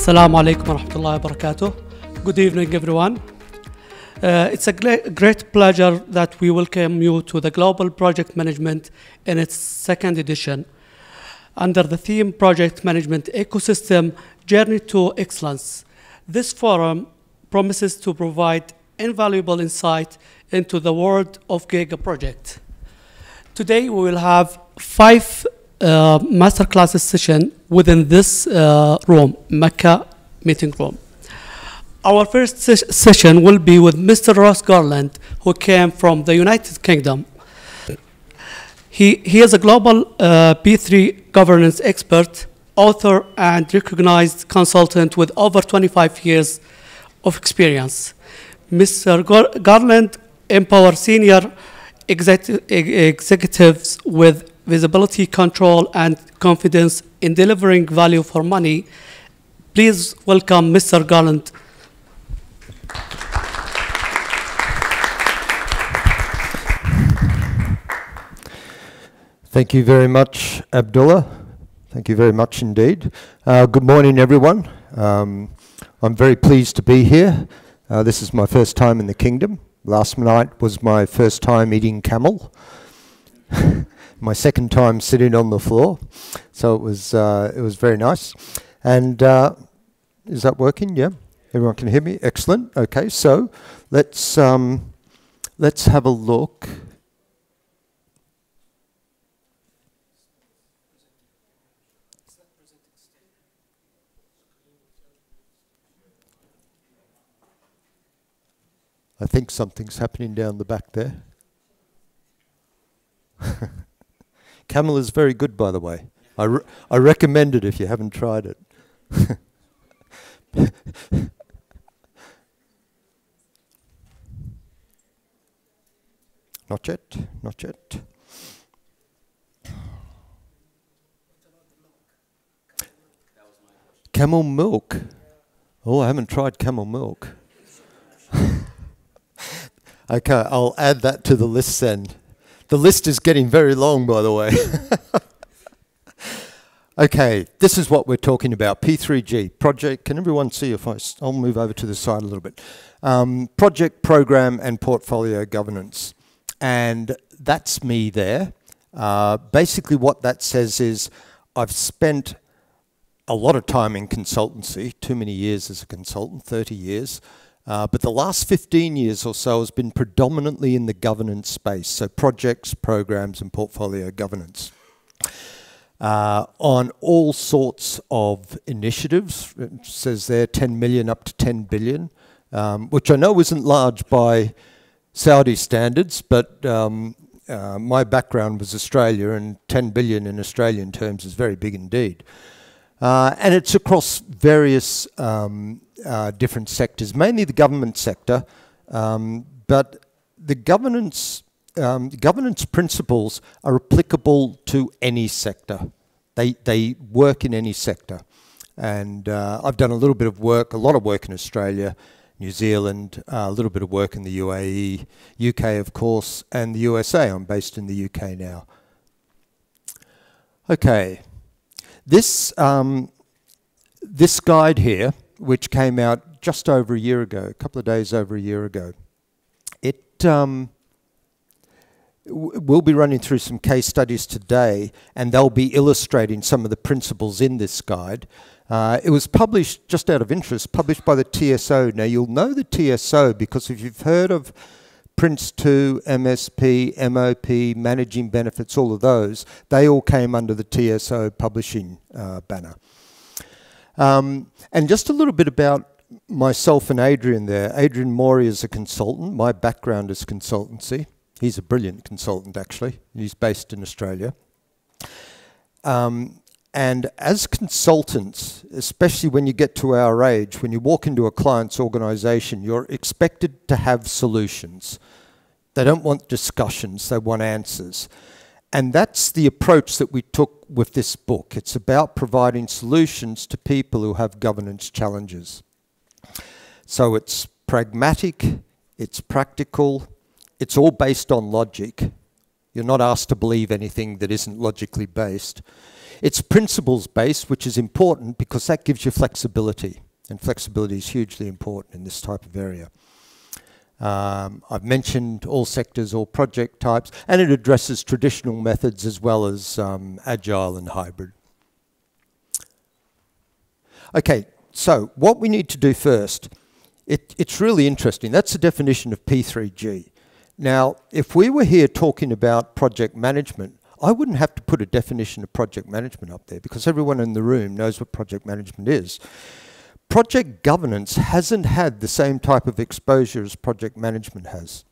Assalamu alaikum wa rahmatullahi wa barakatuh. Good evening, everyone. It's a great pleasure that we welcome you to the Global Project Management in its second edition under the theme Project Management Ecosystem Journey to Excellence. This forum promises to provide invaluable insight into the world of Giga Project. Today we will have 5 masterclasses session within this room, Mecca meeting room. Our first session will be with Mr. Ross Garland, who came from the United Kingdom. He is a global P3 governance expert, author, and recognized consultant with over 25 years of experience. Mr. Garland empowers senior executives with visibility, control, and confidence in delivering value for money. Please welcome Mr. Garland. Thank you very much, Abdullah. Thank you very much indeed. Good morning, everyone. I'm very pleased to be here. This is my first time in the kingdom. Last night was my first time eating camel. My second time sitting on the floor. So it was very nice. And is that working? Yeah, everyone can hear me. Excellent. Okay, so let's have a look. I think something's happening down the back there. Camel is very good, by the way. I recommend it if you haven't tried it. Not yet, not yet. Camel milk. Oh, I haven't tried camel milk. Okay, I'll add that to the list then. The list is getting very long, by the way. Okay, this is what we're talking about, P3G, project. Can everyone see if I'll move over to the side a little bit. Project, program, and portfolio governance. And that's me there. Basically what that says is I've spent a lot of time in consultancy, too many years as a consultant, 30 years. But the last 15 years or so has been predominantly in the governance space, so projects, programs, and portfolio governance. On all sorts of initiatives, it says there 10 million up to 10 billion, which I know isn't large by Saudi standards, but my background was Australia, and 10 billion in Australian terms is very big indeed. And it's across various different sectors, mainly the government sector, but the governance principles are applicable to any sector. They work in any sector. And I've done a little bit of work, a lot of work in Australia, New Zealand, a little bit of work in the UAE, UK of course, and the USA. I'm based in the UK now. Okay. This guide here, which came out just over a year ago, a couple of days over a year ago, it we'll be running through some case studies today, and they'll be illustrating some of the principles in this guide. It was published, just out of interest, published by the TSO. Now you'll know the TSO because if you've heard of Prince 2, MSP, MOP, Managing Benefits, all of those, they all came under the TSO publishing banner. And just a little bit about myself and Adrian there. Adrian Mori is a consultant. My background is consultancy. He's a brilliant consultant, actually. He's based in Australia. And as consultants, especially when you get to our age, when you walk into a client's organization, you're expected to have solutions. They don't want discussions, they want answers. And that's the approach that we took with this book. It's about providing solutions to people who have governance challenges. So it's pragmatic, it's practical, it's all based on logic. You're not asked to believe anything that isn't logically based. It's principles-based, which is important because that gives you flexibility, and flexibility is hugely important in this type of area. I've mentioned all sectors, all project types, and it addresses traditional methods as well as agile and hybrid. Okay, so what we need to do first, it's really interesting. That's the definition of P3G. Now, if we were here talking about project management, I wouldn't have to put a definition of project management up there because everyone in the room knows what project management is. Project governance hasn't had the same type of exposure as project management has.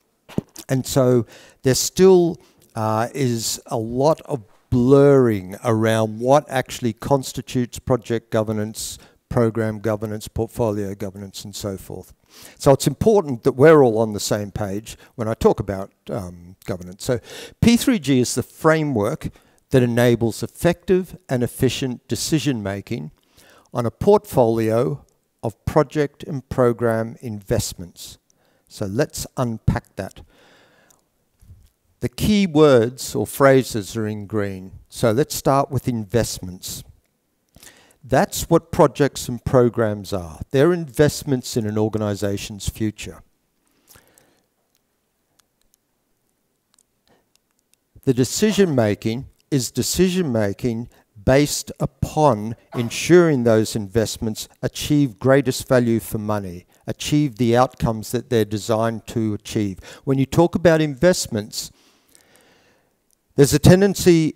And so there still is a lot of blurring around what actually constitutes project governance, program governance, portfolio governance, and so forth. So it's important that we're all on the same page when I talk about governance. So P3G is the framework that enables effective and efficient decision-making on a portfolio of project and program investments. So let's unpack that. The key words or phrases are in green. So let's start with investments. That's what projects and programs are. They're investments in an organization's future. The decision-making is decision-making based upon ensuring those investments achieve greatest value for money, achieve the outcomes that they're designed to achieve. When you talk about investments, there's a tendency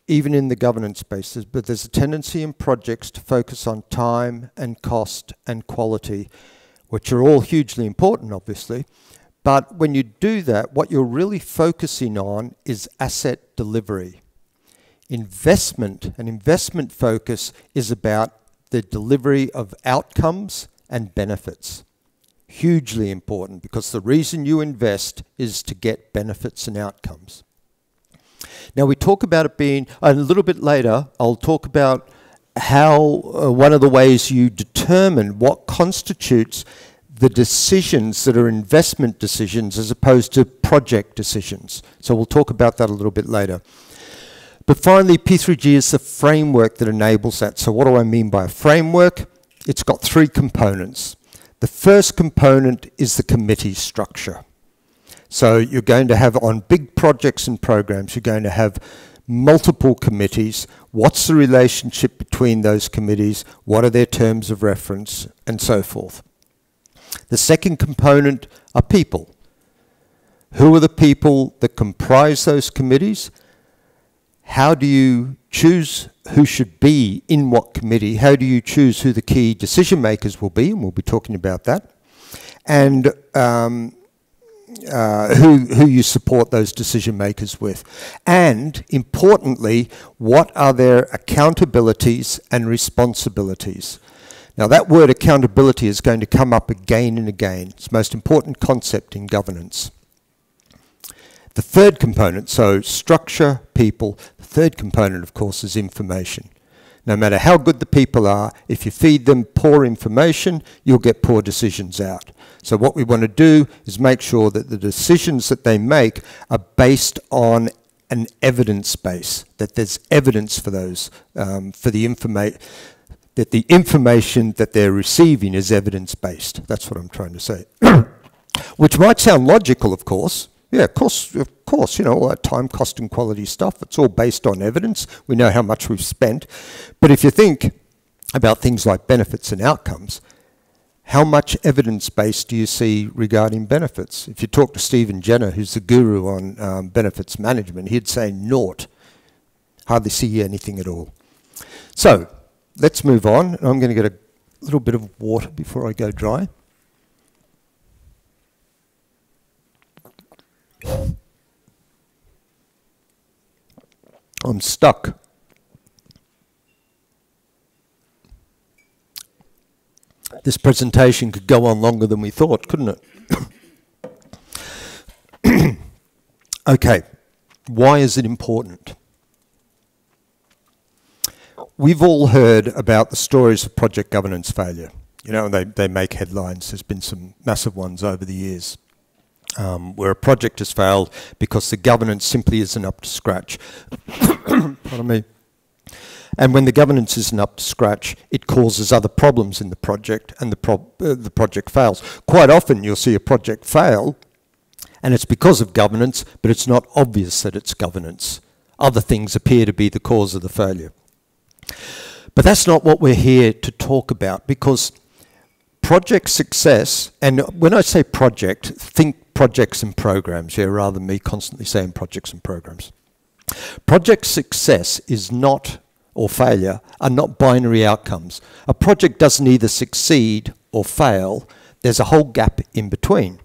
even in the governance spaces, but there's a tendency in projects to focus on time and cost and quality, which are all hugely important, obviously. But when you do that, what you're really focusing on is asset delivery. Investment, an investment focus is about the delivery of outcomes and benefits. Hugely important because the reason you invest is to get benefits and outcomes. Now we talk about it being, a little bit later, I'll talk about how one of the ways you determine what constitutes the decisions that are investment decisions as opposed to project decisions. So we'll talk about that a little bit later. But finally, P3G is the framework that enables that. So what do I mean by a framework? It's got three components. The first component is the committee structure. So you're going to have, on big projects and programs, you're going to have multiple committees. What's the relationship between those committees? What are their terms of reference? And so forth. The second component are people. Who are the people that comprise those committees? How do you choose who should be in what committee? How do you choose who the key decision makers will be? And we'll be talking about that. And who you support those decision makers with. And importantly, what are their accountabilities and responsibilities? Now that word accountability is going to come up again and again. It's the most important concept in governance. The third component, so structure, people, the third component, of course, is information. No matter how good the people are, if you feed them poor information, you'll get poor decisions out. So what we want to do is make sure that the decisions that they make are based on an evidence base, that there's evidence for those, for the information, that the information that they're receiving is evidence-based. That's what I'm trying to say. Which might sound logical, of course. Yeah, of course, you know, all that time, cost and quality stuff, it's all based on evidence. We know how much we've spent. But if you think about things like benefits and outcomes, how much evidence-base do you see regarding benefits? If you talk to Stephen Jenner, who's the guru on benefits management, he'd say naught. Hardly see anything at all. So, let's move on. I'm going to get a little bit of water before I go dry. I'm stuck. This presentation could go on longer than we thought, couldn't it? Okay, why is it important? We've all heard about the stories of project governance failure. You know, they make headlines. There's been some massive ones over the years. Where a project has failed because the governance simply isn't up to scratch. Pardon me. And when the governance isn't up to scratch, it causes other problems in the project, and the project fails. Quite often you'll see a project fail, and it's because of governance, but it's not obvious that it's governance. Other things appear to be the cause of the failure. But that's not what we're here to talk about, because project success, and when I say project, think projects and programs here, rather than me constantly saying projects and programs. Project success is not, or failure, are not binary outcomes. A project doesn't either succeed or fail. There's a whole gap in between.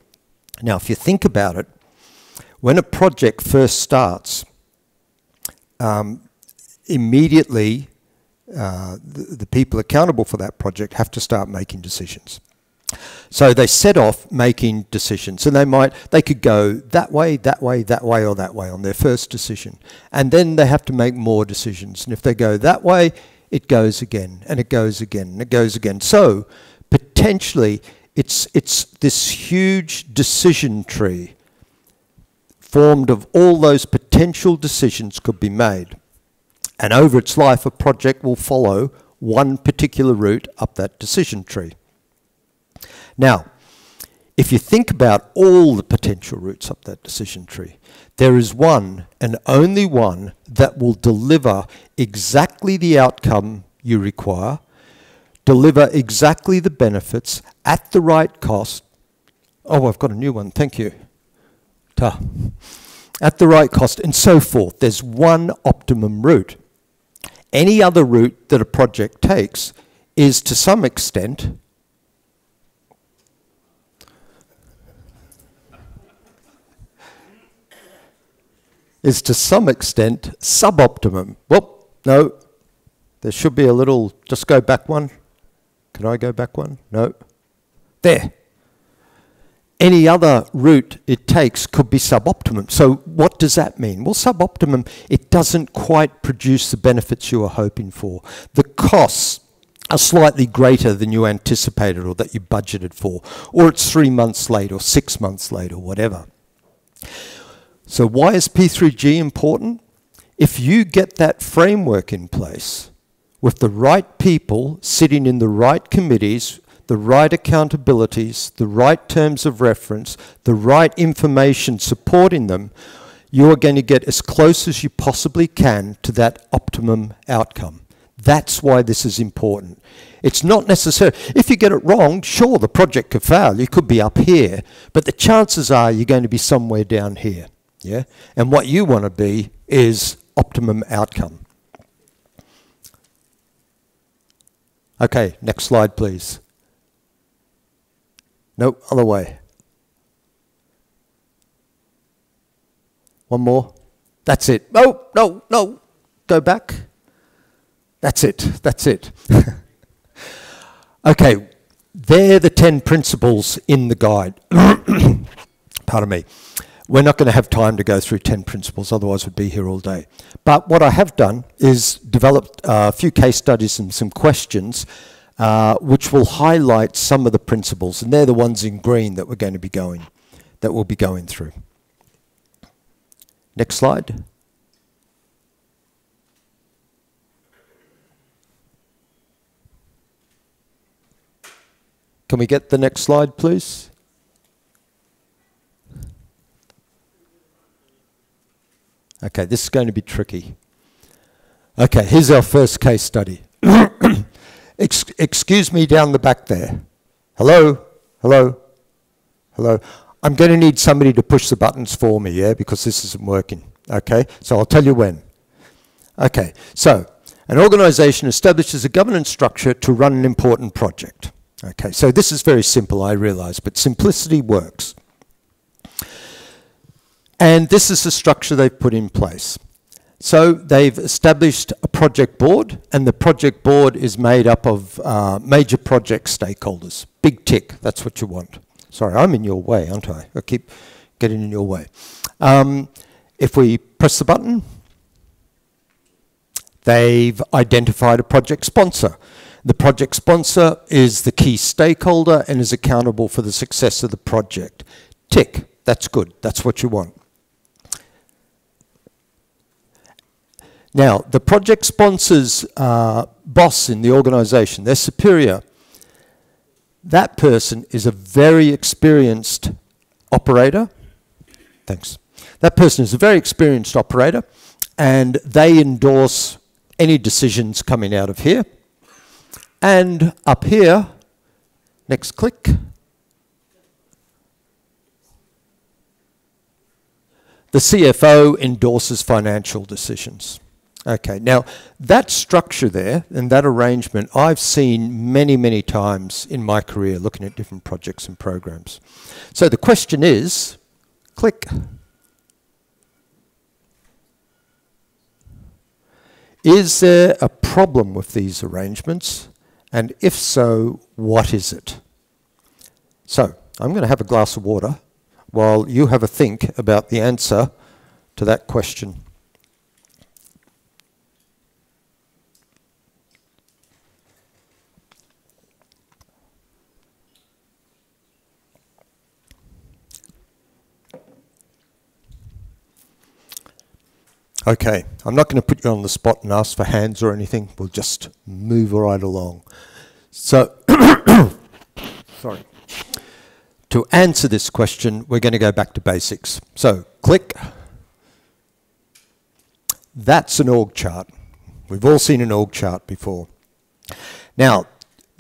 Now, if you think about it, when a project first starts, immediately the people accountable for that project have to start making decisions. So they set off making decisions, and they could go that way, that way, that way, or that way on their first decision. And then they have to make more decisions. And if they go that way, it goes again, and it goes again, and it goes again. So potentially it's this huge decision tree formed of all those potential decisions could be made. And over its life, a project will follow one particular route up that decision tree. Now, if you think about all the potential routes up that decision tree, there is one and only one that will deliver exactly the outcome you require, deliver exactly the benefits at the right cost. Oh, I've got a new one, thank you. At the right cost, and so forth. There's one optimum route. Any other route that a project takes is to some extent suboptimum. Well, no, there should be a little, just go back one. Can I go back one? No. There. Any other route it takes could be suboptimum. So what does that mean? Well, suboptimum, it doesn't quite produce the benefits you were hoping for. The costs are slightly greater than you anticipated or that you budgeted for, or it's 3 months late or 6 months late or whatever. So why is P3G important? If you get that framework in place with the right people sitting in the right committees, the right accountabilities, the right terms of reference, the right information supporting them, you are going to get as close as you possibly can to that optimum outcome. That's why this is important. It's not necessary. If you get it wrong, sure, the project could fail. You could be up here, but the chances are you're going to be somewhere down here. Yeah? And what you want to be is optimum outcome. Okay, next slide, please. No, other way. One more. That's it. No, no, no. Go back. That's it. That's it. Okay, they're the 10 principles in the guide. Pardon me. We're not going to have time to go through 10 principles, otherwise we'd be here all day. But what I have done is developed a few case studies and some questions which will highlight some of the principles, and they're the ones in green that we're going to be going, that we'll be going through. Next slide. Can we get the next slide, please? Okay, this is going to be tricky. Okay, here's our first case study. Excuse me down the back there. Hello? Hello? Hello? I'm going to need somebody to push the buttons for me, yeah, because this isn't working. Okay, so I'll tell you when. Okay, so an organization establishes a governance structure to run an important project. Okay, so this is very simple, I realize, but simplicity works. And this is the structure they've put in place. So they've established a project board, and the project board is made up of major project stakeholders. Big tick, that's what you want. Sorry, I'm in your way, aren't I? I keep getting in your way. If we press the button, they've identified a project sponsor. The project sponsor is the key stakeholder and is accountable for the success of the project. Tick, that's good, that's what you want. Now, the project sponsor's boss in the organisation, their superior, that person is a very experienced operator. Thanks. That person is a very experienced operator, and they endorse any decisions coming out of here. And up here, next click, the CFO endorses financial decisions. Okay, now that structure there and that arrangement I've seen many, many times in my career looking at different projects and programs. So the question is, click. Is there a problem with these arrangements? And if so, what is it? So I'm going to have a glass of water while you have a think about the answer to that question. Okay, I'm not going to put you on the spot and ask for hands or anything. We'll just move right along. So, sorry. To answer this question, we're going to go back to basics. So, click. That's an org chart. We've all seen an org chart before. Now,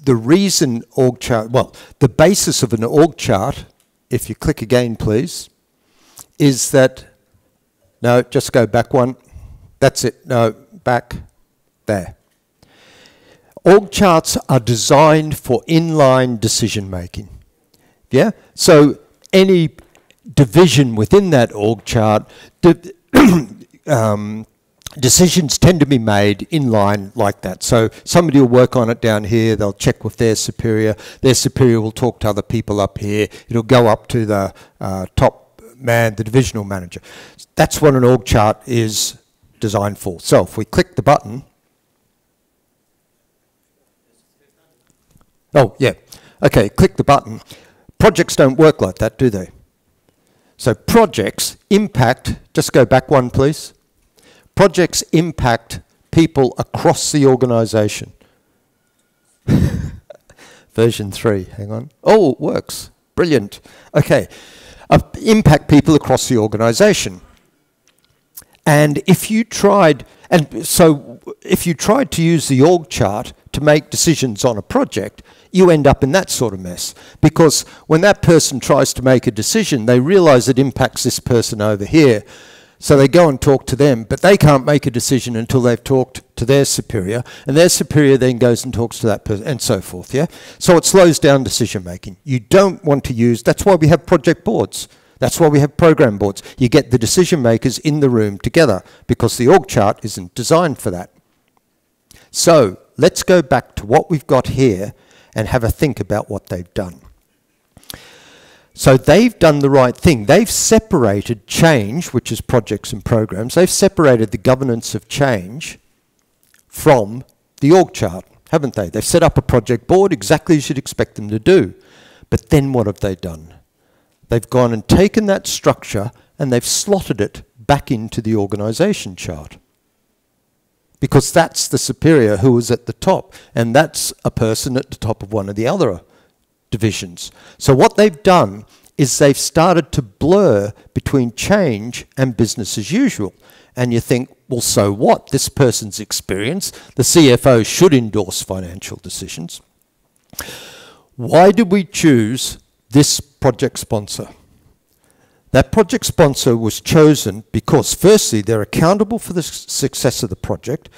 the reason org chart, well, the basis of an org chart, if you click again, please, is that, no, just go back one. That's it. No, back there. Org charts are designed for inline decision making. Yeah? So any division within that org chart, decisions tend to be made in line like that. So somebody will work on it down here, they'll check with their superior will talk to other people up here, it'll go up to the top man, the divisional manager. That's what an org chart is designed for. So if we click the button, oh yeah, okay, click the button. Projects don't work like that, do they? So projects impact, just go back one please. Projects impact people across the organisation. Version 3, hang on. Oh, it works, brilliant. Okay. Impact people across the organisation. And if you tried, if you tried to use the org chart to make decisions on a project, you end up in that sort of mess. Because when that person tries to make a decision, they realise it impacts this person over here. So they go and talk to them, but they can't make a decision until they've talked to their superior, and their superior then goes and talks to that person, and so forth, yeah? So it slows down decision making. You don't want to use, that's why we have project boards. That's why we have program boards. You get the decision makers in the room together, because the org chart isn't designed for that. So let's go back to what we've got here and have a think about what they've done. So they've done the right thing. They've separated change, which is projects and programs, they've separated the governance of change from the org chart, haven't they? They've set up a project board exactly as you'd expect them to do. But then what have they done? They've gone and taken that structure and they've slotted it back into the organisation chart. Because that's the superior who is at the top, and that's a person at the top of one of the other divisions. So what they've done is they've started to blur between change and business as usual. And you think, well, so what? This person's experience, the CFO should endorse financial decisions. Why did we choose this project sponsor? That project sponsor was chosen because, firstly, they're accountable for the success of the project,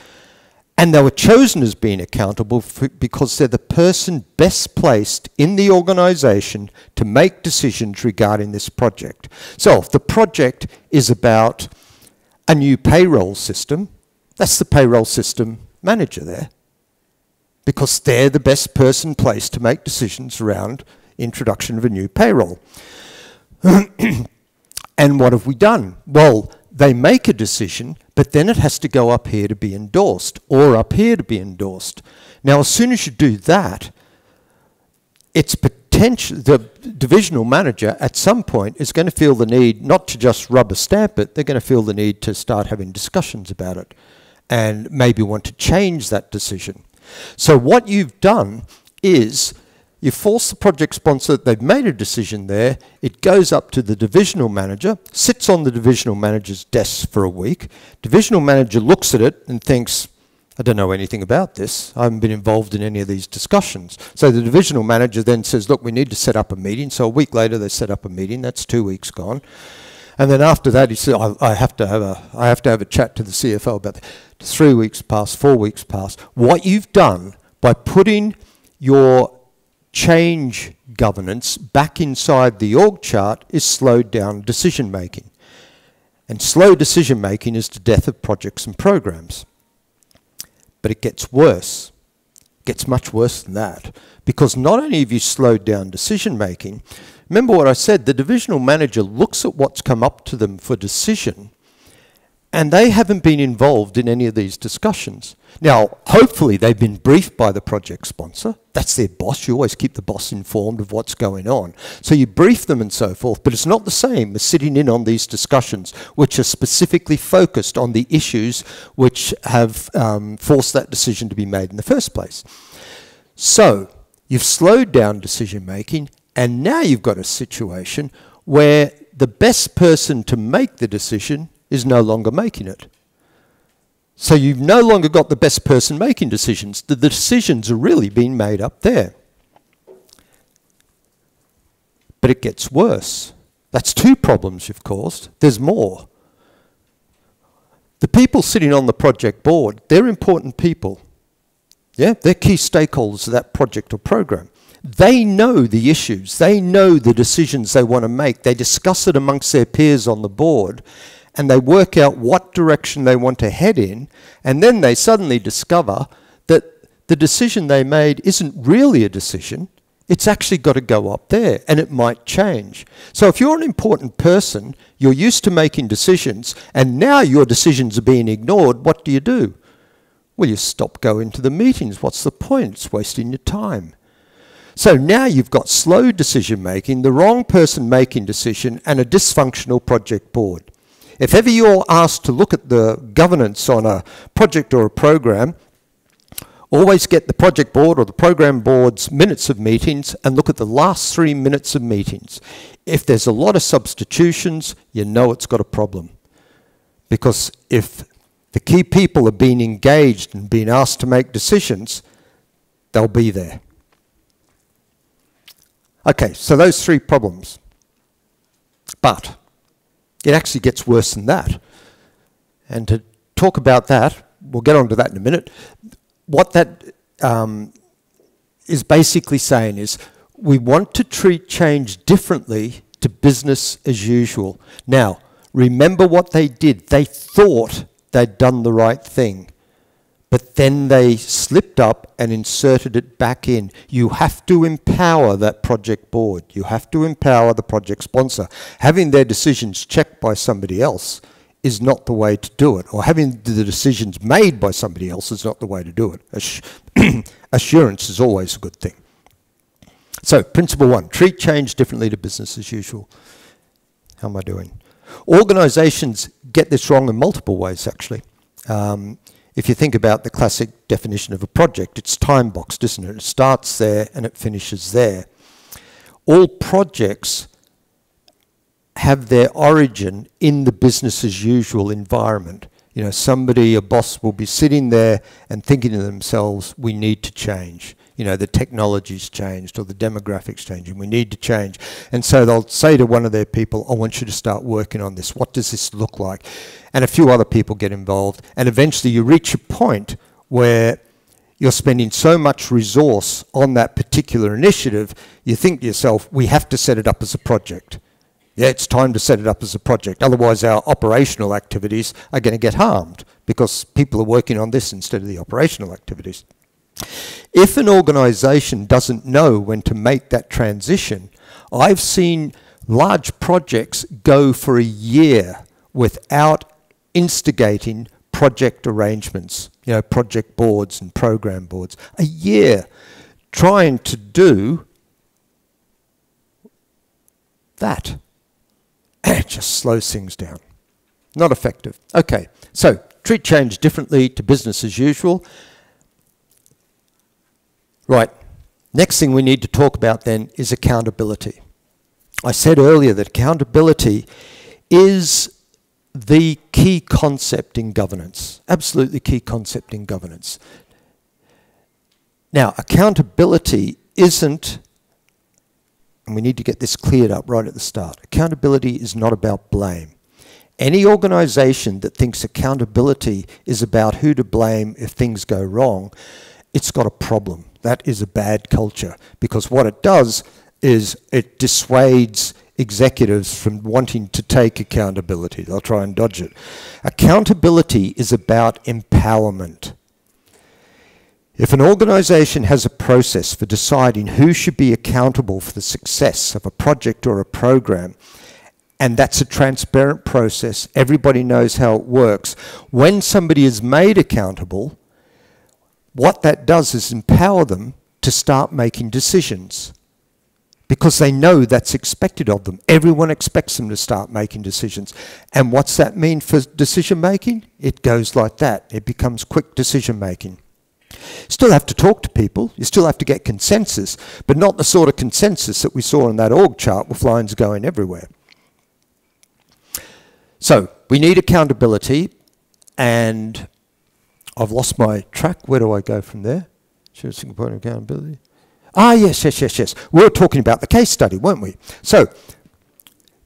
and they were chosen as being accountable because they're the person best placed in the organisation to make decisions regarding this project. So if the project is about a new payroll system, that's the payroll system manager there, because they're the best person placed to make decisions around introduction of a new payroll. And what have we done? Well, they make a decision, but then it has to go up here to be endorsed, or up here to be endorsed. Now, as soon as you do that, it's the divisional manager at some point is going to feel the need not to just rubber stamp it, they're going to feel the need to start having discussions about it. and maybe want to change that decision. So what you've done is you force the project sponsor, they've made a decision there, it goes up to the divisional manager, sits on the divisional manager's desk for a week. Divisional manager looks at it and thinks, I don't know anything about this. I haven't been involved in any of these discussions. So the divisional manager then says, look, we need to set up a meeting. So a week later they set up a meeting. That's 2 weeks gone. And then after that he said, I have to have a chat to the CFO about that. 3 weeks pass, 4 weeks pass. What you've done by putting your change governance back inside the org chart is slowed down decision making. And slow decision making is the death of projects and programs. But it gets worse. It gets much worse than that. Because not only have you slowed down decision making, remember what I said, the divisional manager looks at what's come up to them for decision, and they haven't been involved in any of these discussions. Now, hopefully they've been briefed by the project sponsor. That's their boss. You always keep the boss informed of what's going on. So you brief them and so forth, but it's not the same as sitting in on these discussions, which are specifically focused on the issues which have forced that decision to be made in the first place. So you've slowed down decision making, and now you've got a situation where the best person to make the decision is no longer making it. So you've no longer got the best person making decisions. The decisions are really being made up there. But it gets worse. That's 2 problems you've caused. There's more. The people sitting on the project board, they're important people. Yeah, they're key stakeholders of that project or program. They know the issues. They know the decisions they want to make. They discuss it amongst their peers on the board, and they work out what direction they want to head in, and then they suddenly discover that the decision they made isn't really a decision. It's actually got to go up there, and it might change. So if you're an important person, you're used to making decisions, and now your decisions are being ignored, what do? Well, you stop going to the meetings. What's the point? It's wasting your time. So now you've got slow decision making, the wrong person making decision, and a dysfunctional project board. If ever you're asked to look at the governance on a project or a program, always get the project board or the program board's minutes of meetings and look at the last 3 minutes of meetings. If there's a lot of substitutions, you know it's got a problem. Because if the key people are being engaged and being asked to make decisions, they'll be there. Okay, so those 3 problems. But it actually gets worse than that. And to talk about that, we'll get onto that in a minute. What that is basically saying is we want to treat change differently to business as usual. Now, remember what they did. They thought they'd done the right thing, but then they slipped up and inserted it back in. You have to empower that project board. You have to empower the project sponsor. Having their decisions checked by somebody else is not the way to do it, or having the decisions made by somebody else is not the way to do it. Assurance is always a good thing. So, principle 1, treat change differently to business as usual. How am I doing? Organisations get this wrong in multiple ways, actually. If you think about the classic definition of a project, it's time-boxed, isn't it? It starts there and it finishes there. All projects have their origin in the business-as-usual environment. You know, somebody, a boss, will be sitting there and thinking to themselves, we need to change. You know, the technology's changed or the demographics changing, we need to change. And so they'll say to one of their people, I want you to start working on this. What does this look like? And a few other people get involved. And eventually you reach a point where you're spending so much resource on that particular initiative, you think to yourself, we have to set it up as a project. Yeah, it's time to set it up as a project. Otherwise our operational activities are going to get harmed because people are working on this instead of the operational activities. If an organisation doesn't know when to make that transition, I've seen large projects go for a year without instigating project arrangements, you know, project boards and program boards. A year trying to do that. And it just slows things down. Not effective. Okay, so treat change differently to business as usual. Right, next thing we need to talk about then is accountability. I said earlier that accountability is the key concept in governance, absolutely key concept in governance. Now, accountability isn't, and we need to get this cleared up right at the start, accountability is not about blame. Any organisation that thinks accountability is about who to blame if things go wrong, it's got a problem. That is a bad culture, because what it does is it dissuades executives from wanting to take accountability. They'll try and dodge it. Accountability is about empowerment. If an organisation has a process for deciding who should be accountable for the success of a project or a program, and that's a transparent process, everybody knows how it works, when somebody is made accountable, what that does is empower them to start making decisions, because they know that's expected of them. Everyone expects them to start making decisions. And what's that mean for decision making? It goes like that. It becomes quick decision making. Still have to talk to people, you still have to get consensus, but not the sort of consensus that we saw in that org chart with lines going everywhere. So, we need accountability, and I've lost my track. Where do I go from there? Share a single point of accountability. Ah, yes. We were talking about the case study, weren't we? So,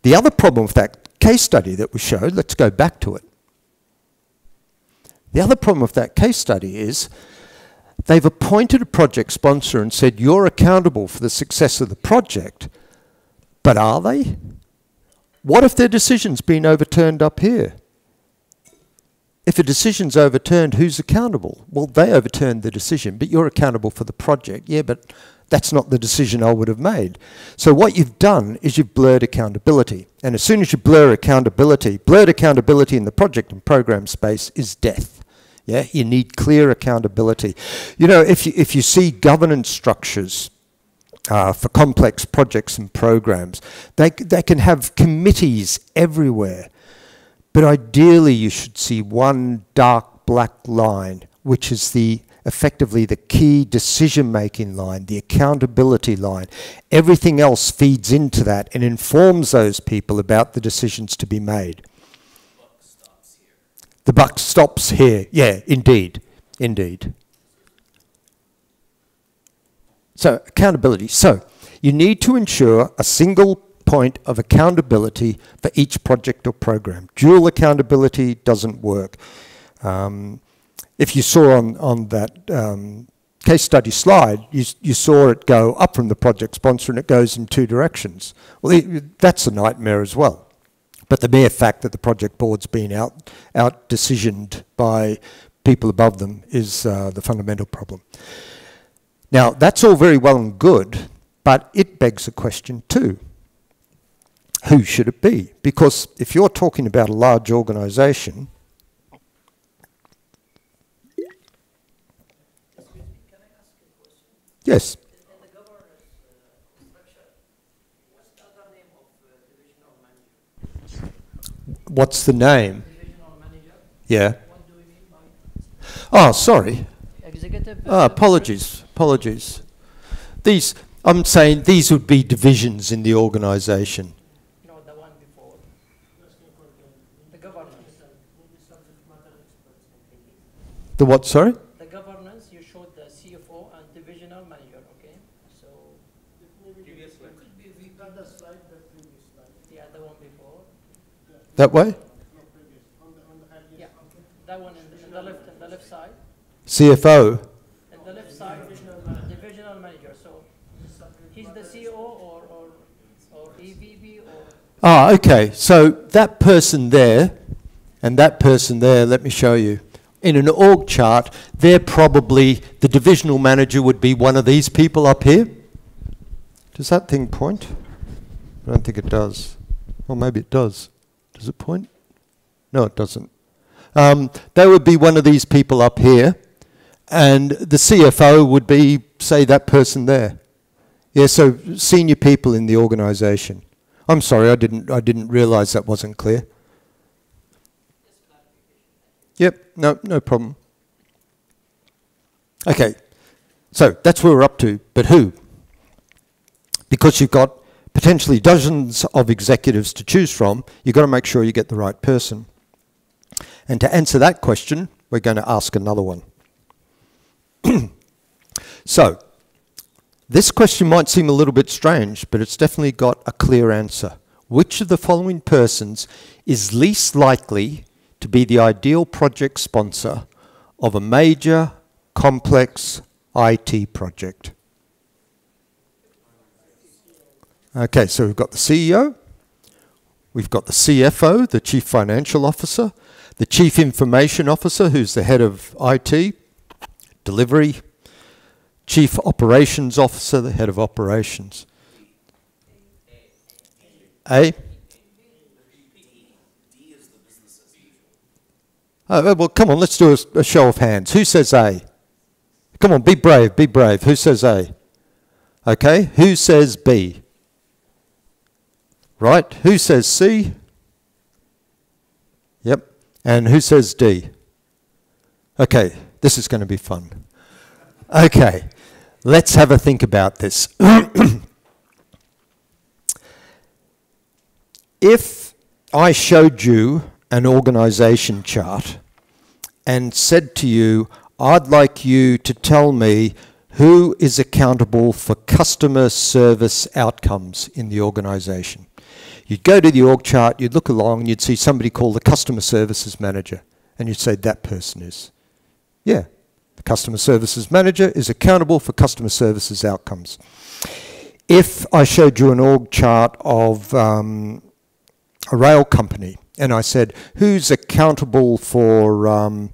the other problem with that case study that we showed, let's go back to it. The other problem with that case study is they've appointed a project sponsor and said, you're accountable for the success of the project, but are they? What if their decision's been overturned up here? If a decision's overturned, who's accountable? Well, they overturned the decision, but you're accountable for the project. Yeah, but that's not the decision I would have made. So what you've done is you've blurred accountability. And as soon as you blur accountability, blurred accountability in the project and program space is death. Yeah, you need clear accountability. You know, if you see governance structures for complex projects and programs, they can have committees everywhere. But ideally, you should see one dark black line, which is effectively the key decision-making line, the accountability line. Everything else feeds into that and informs those people about the decisions to be made. The buck stops here. Yeah, indeed. So, accountability. So, you need to ensure a single point of accountability for each project or program. Dual accountability doesn't work. If you saw on that case study slide, you saw it go up from the project sponsor and it goes in two directions. Well, that's a nightmare as well. But the mere fact that the project board's been out-decisioned by people above them is the fundamental problem. Now, that's all very well and good, but it begs a question too. Who should it be? Because if you're talking about a large organisation, yes. In the governance structure, what's the other name of divisional manager? What's the name? Divisional manager. Yeah. What do we mean by? Oh, sorry. Executive. Apologies. I'm saying these would be divisions in the organisation. No, the one before. The governance. The what, sorry? The governance, you showed the CFO and divisional manager, okay? So, previous slide. We got the slide, the previous slide. Yeah, the one before. That way? Yeah, that one in the left side. CFO. And the left side, divisional manager. So, he's the CEO or EVP or... Ah, okay. So that person there and that person there, let me show you. In an org chart, they're probably, the divisional manager would be one of these people up here. Does that thing point? I don't think it does. Or maybe it does. Does it point? No, it doesn't. They would be one of these people up here, and the CFO would be, say, that person there. Yeah, so senior people in the organisation. I'm sorry, I didn't realise that wasn't clear. Yep, no problem. Okay, so that's where we're up to, but who? Because you've got potentially dozens of executives to choose from, you've got to make sure you get the right person. And to answer that question, we're going to ask another one. So, this question might seem a little bit strange, but it's definitely got a clear answer. Which of the following persons is least likely to be the ideal project sponsor of a major, complex IT project? Okay, so we've got the CEO, we've got the CFO, the Chief Financial Officer, the Chief Information Officer, who's the head of IT, delivery, Chief Operations Officer, the head of operations. A? Well, come on, let's do a show of hands. Who says A? Come on, be brave, be brave. Who says A? Okay, who says B? Right, who says C? Yep, and who says D? Okay, this is going to be fun. Okay, let's have a think about this. If I showed you an organization chart and said to you, I'd like you to tell me who is accountable for customer service outcomes in the organization. You'd go to the org chart, you'd look along, and you'd see somebody called the customer services manager, and you'd say that person is. Yeah, the customer services manager is accountable for customer services outcomes. If I showed you an org chart of a rail company, and I said, who's accountable for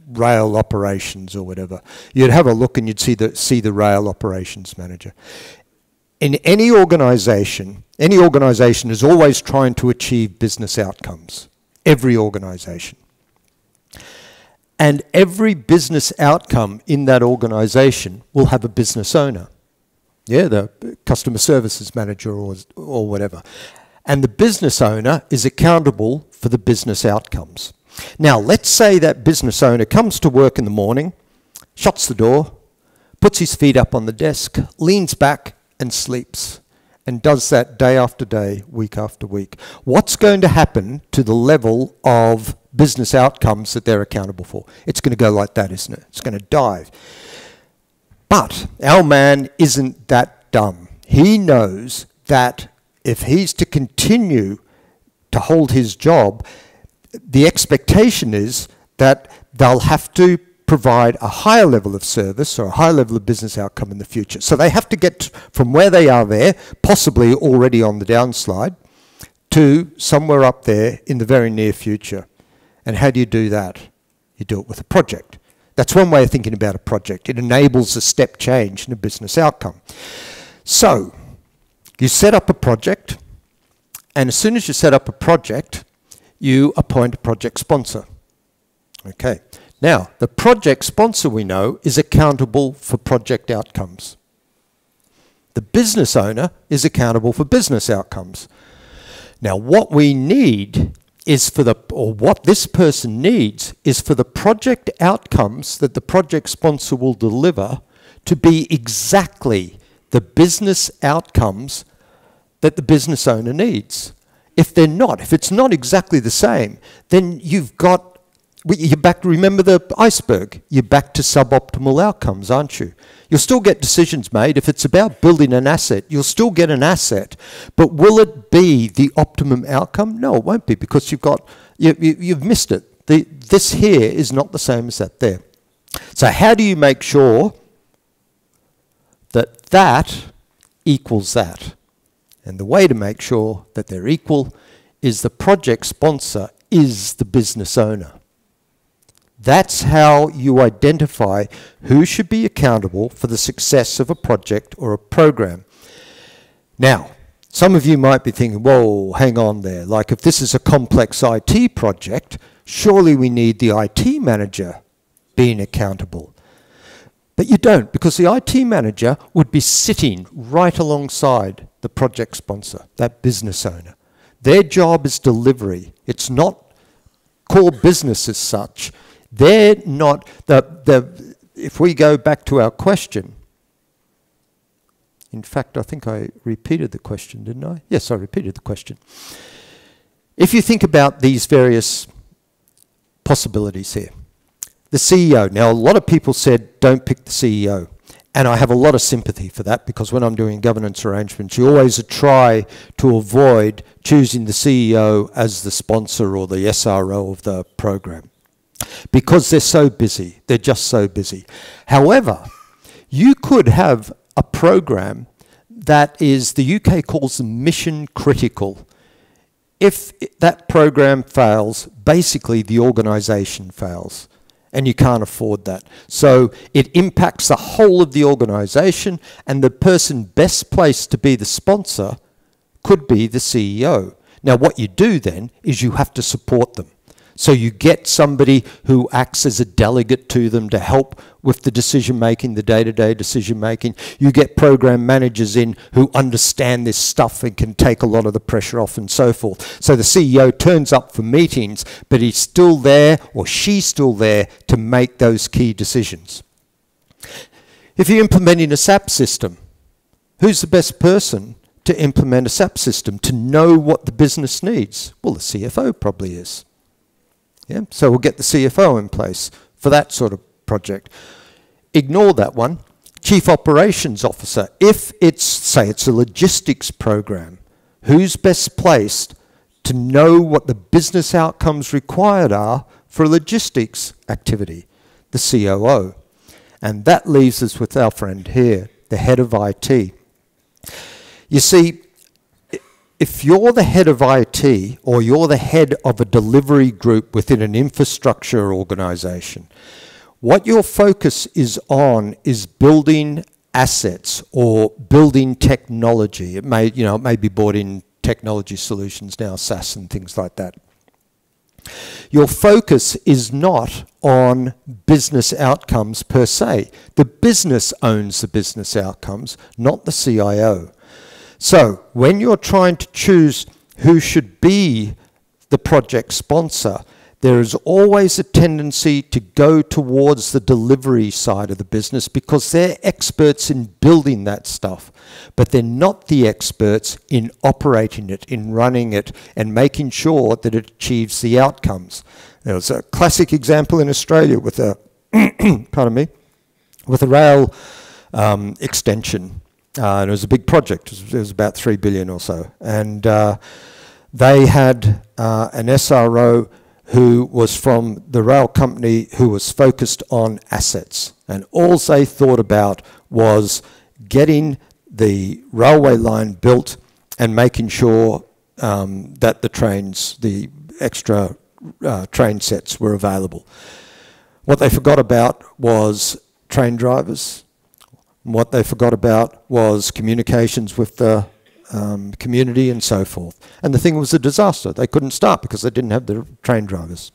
rail operations or whatever, you'd have a look and you'd see the rail operations manager. In any organization is always trying to achieve business outcomes. Every organization. And every business outcome in that organization will have a business owner. Yeah, the customer services manager or whatever. And the business owner is accountable for the business outcomes. Now, let's say that business owner comes to work in the morning, shuts the door, puts his feet up on the desk, leans back and sleeps, and does that day after day, week after week. What's going to happen to the level of business outcomes that they're accountable for? It's going to go like that, isn't it? It's going to dive. But our man isn't that dumb. He knows that if he's to continue to hold his job, the expectation is that they'll have to provide a higher level of service or a higher level of business outcome in the future. So they have to get from where they are there, possibly already on the downslide, to somewhere up there in the very near future. And how do you do that? You do it with a project. That's one way of thinking about a project. It enables a step change in a business outcome. So, you set up a project, and as soon as you set up a project, you appoint a project sponsor. Okay. Now, the project sponsor, we know, is accountable for project outcomes. The business owner is accountable for business outcomes. Now, what we need is what this person needs is for the project outcomes that the project sponsor will deliver to be exactly the business outcomes that the business owner needs. If it's not exactly the same, then you're back, remember the iceberg, you're back to suboptimal outcomes, aren't you? You'll still get decisions made. If it's about building an asset, you'll still get an asset. But will it be the optimum outcome? No, it won't be, because you've missed it. This here is not the same as that there. So how do you make sure that that equals that? And the way to make sure that they're equal is the project sponsor is the business owner. That's how you identify who should be accountable for the success of a project or a program. Now, some of you might be thinking, whoa, hang on there. Like if this is a complex IT project, surely we need the IT manager being accountable. But you don't, because the IT manager would be sitting right alongside the project sponsor, that business owner. Their job is delivery. It's not core business as such, they're not, if we go back to our question, in fact, I think I repeated the question, didn't I? Yes, I repeated the question. If you think about these various possibilities here, the CEO. Now, a lot of people said, don't pick the CEO. And I have a lot of sympathy for that, because when I'm doing governance arrangements, you always try to avoid choosing the CEO as the sponsor or the SRO of the program, because they're so busy. They're just so busy. However, you could have a program that is, the UK calls them mission critical. If that program fails, basically the organisation fails. And you can't afford that. So it impacts the whole of the organisation, and the person best placed to be the sponsor could be the CEO. Now what you do then is you have to support them. So you get somebody who acts as a delegate to them to help with the decision making, the day-to-day decision making. You get program managers in who understand this stuff and can take a lot of the pressure off and so forth. So the CEO turns up for meetings, but he's still there, or she's still there, to make those key decisions. If you're implementing a SAP system, who's the best person to implement a SAP system, to know what the business needs? Well, the CFO probably is. Yeah? So we'll get the CFO in place for that sort of project. Ignore that one. Chief Operations Officer. If it's, say, it's a logistics program, who's best placed to know what the business outcomes required are for a logistics activity? The COO. And that leaves us with our friend here, the head of IT. You see, if you're the head of IT, or you're the head of a delivery group within an infrastructure organisation, what your focus is on is building assets or building technology. It may, it may be bought in technology solutions now, SaaS and things like that. Your focus is not on business outcomes per se. The business owns the business outcomes, not the CIO. So when you're trying to choose who should be the project sponsor, there is always a tendency to go towards the delivery side of the business, because they're experts in building that stuff, but they're not the experts in operating it, in running it, and making sure that it achieves the outcomes. There was a classic example in Australia with a, pardon me, with a rail extension. And it was a big project. It was about 3 billion or so. And they had an SRO who was from the rail company, who was focused on assets. And all they thought about was getting the railway line built and making sure that the trains, the extra train sets, were available. What they forgot about was train drivers. What they forgot about was communications with the community and so forth. And the thing was a disaster. They couldn't start because they didn't have the train drivers.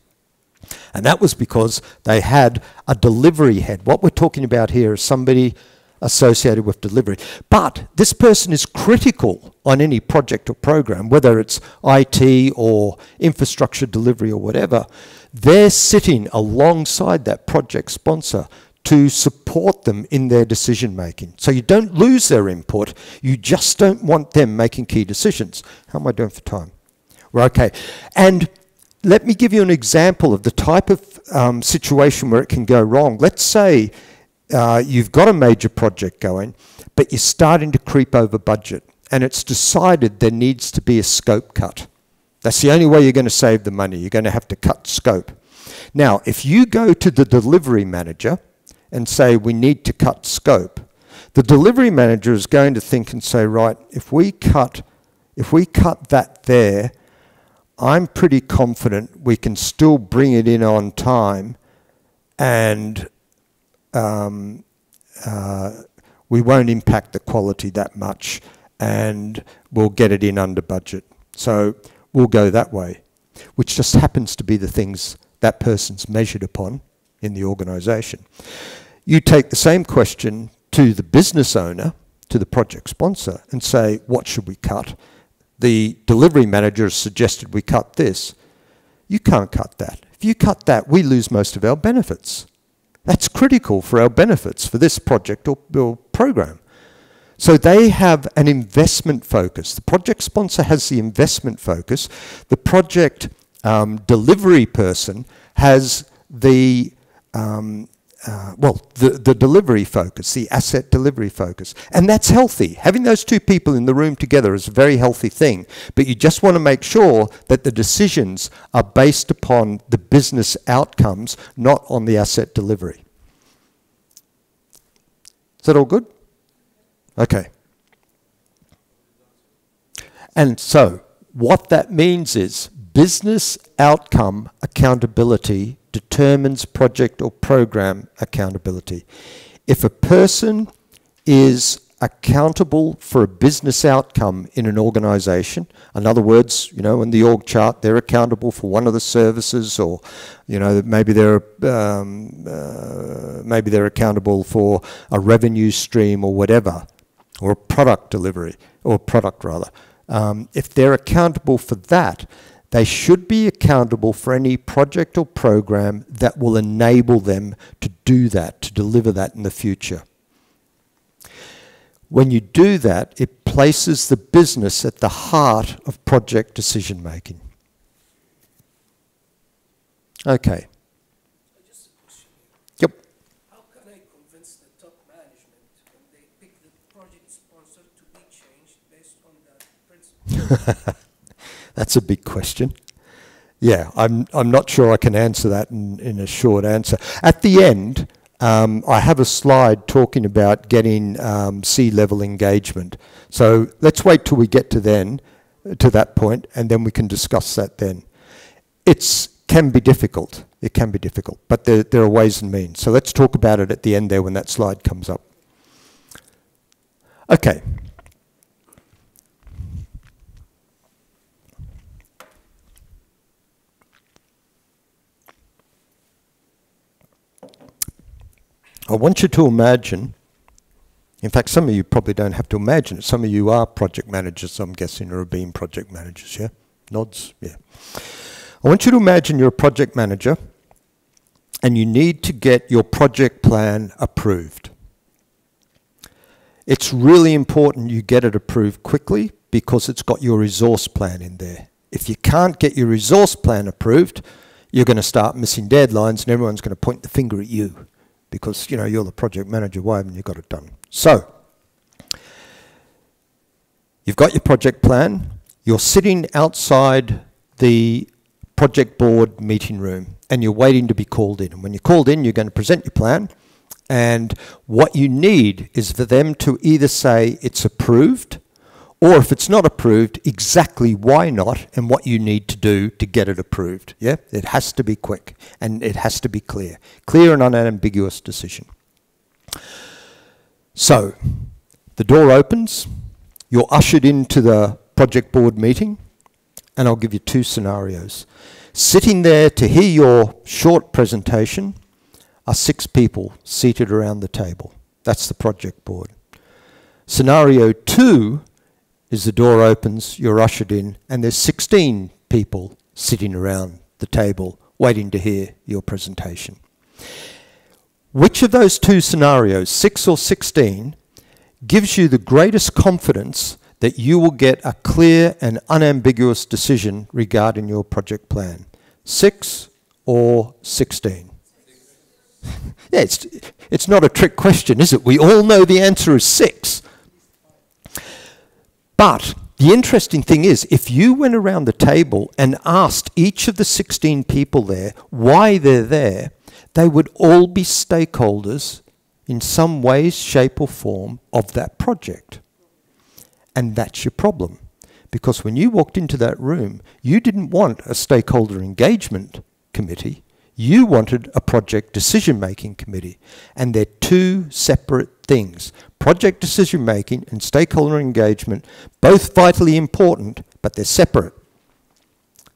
And that was because they had a delivery head. What we're talking about here is somebody associated with delivery. But this person is critical on any project or program, whether it's IT or infrastructure delivery or whatever. They're sitting alongside that project sponsor to support them in their decision making. So you don't lose their input, you just don't want them making key decisions. How am I doing for time? We're okay. And let me give you an example of the type of situation where it can go wrong. Let's say you've got a major project going, but you're starting to creep over budget, and it's decided there needs to be a scope cut. That's the only way you're going to save the money. You're going to have to cut scope. Now, if you go to the delivery manager and say, we need to cut scope, the delivery manager is going to think and say, right, if we cut that there, I'm pretty confident we can still bring it in on time, and we won't impact the quality that much, and we'll get it in under budget. So we'll go that way, which just happens to be the things that person's measured upon in the organisation. You take the same question to the business owner, to the project sponsor, and say, what should we cut? The delivery manager has suggested we cut this. You can't cut that. If you cut that, we lose most of our benefits. That's critical for our benefits for this project or program. So they have an investment focus. The project sponsor has the investment focus. The project delivery person has the the delivery focus, the asset delivery focus. And that's healthy. Having those two people in the room together is a very healthy thing. But you just want to make sure that the decisions are based upon the business outcomes, not on the asset delivery. Is that all good? Okay. And so, what that means is business outcome accountability determines project or program accountability. If a person is accountable for a business outcome in an organization, in other words, you know, in the org chart, they're accountable for one of the services, or, you know, maybe they're accountable for a revenue stream or whatever, or a product delivery, or product rather. If they're accountable for that, they should be accountable for any project or program that will enable them to do that, to deliver that in the future. When you do that, it places the business at the heart of project decision making. Okay. Just a question here. Yep. How can I convince the top management when they pick the project sponsor to be changed based on that principle? That's a big question. Yeah, I'm not sure I can answer that in a short answer. At the end, I have a slide talking about getting C-level engagement. So let's wait till we get to that point, and then we can discuss that then. It can be difficult. It can be difficult, but there are ways and means. So let's talk about it at the end there when that slide comes up. Okay. I want you to imagine, in fact, some of you probably don't have to imagine it. Some of you are project managers, I'm guessing, or have been project managers, yeah? Nods? Yeah. I want you to imagine you're a project manager and you need to get your project plan approved. It's really important you get it approved quickly because it's got your resource plan in there. If you can't get your resource plan approved, you're going to start missing deadlines and everyone's going to point the finger at you. Because, you know, you're the project manager, why haven't you got it done? So, you've got your project plan, you're sitting outside the project board meeting room and you're waiting to be called in. And when you're called in, you're going to present your plan, and what you need is for them to either say it's approved, or if it's not approved, exactly why not and what you need to do to get it approved. Yeah, it has to be quick and it has to be clear. Clear and unambiguous decision. So, the door opens, you're ushered into the project board meeting, and I'll give you two scenarios. Sitting there to hear your short presentation are 6 people seated around the table. That's the project board. Scenario 2 is the door opens, you're ushered in, and there's 16 people sitting around the table waiting to hear your presentation. Which of those two scenarios, 6 or 16, gives you the greatest confidence that you will get a clear and unambiguous decision regarding your project plan? 6 or 16? Yeah, it's not a trick question, is it? We all know the answer is 6. But the interesting thing is, if you went around the table and asked each of the 16 people there why they're there, they would all be stakeholders in some way, shape or form of that project. And that's your problem. Because when you walked into that room, you didn't want a stakeholder engagement committee. You wanted a project decision-making committee. And they're two separate things. Project decision-making and stakeholder engagement, both vitally important, but they're separate.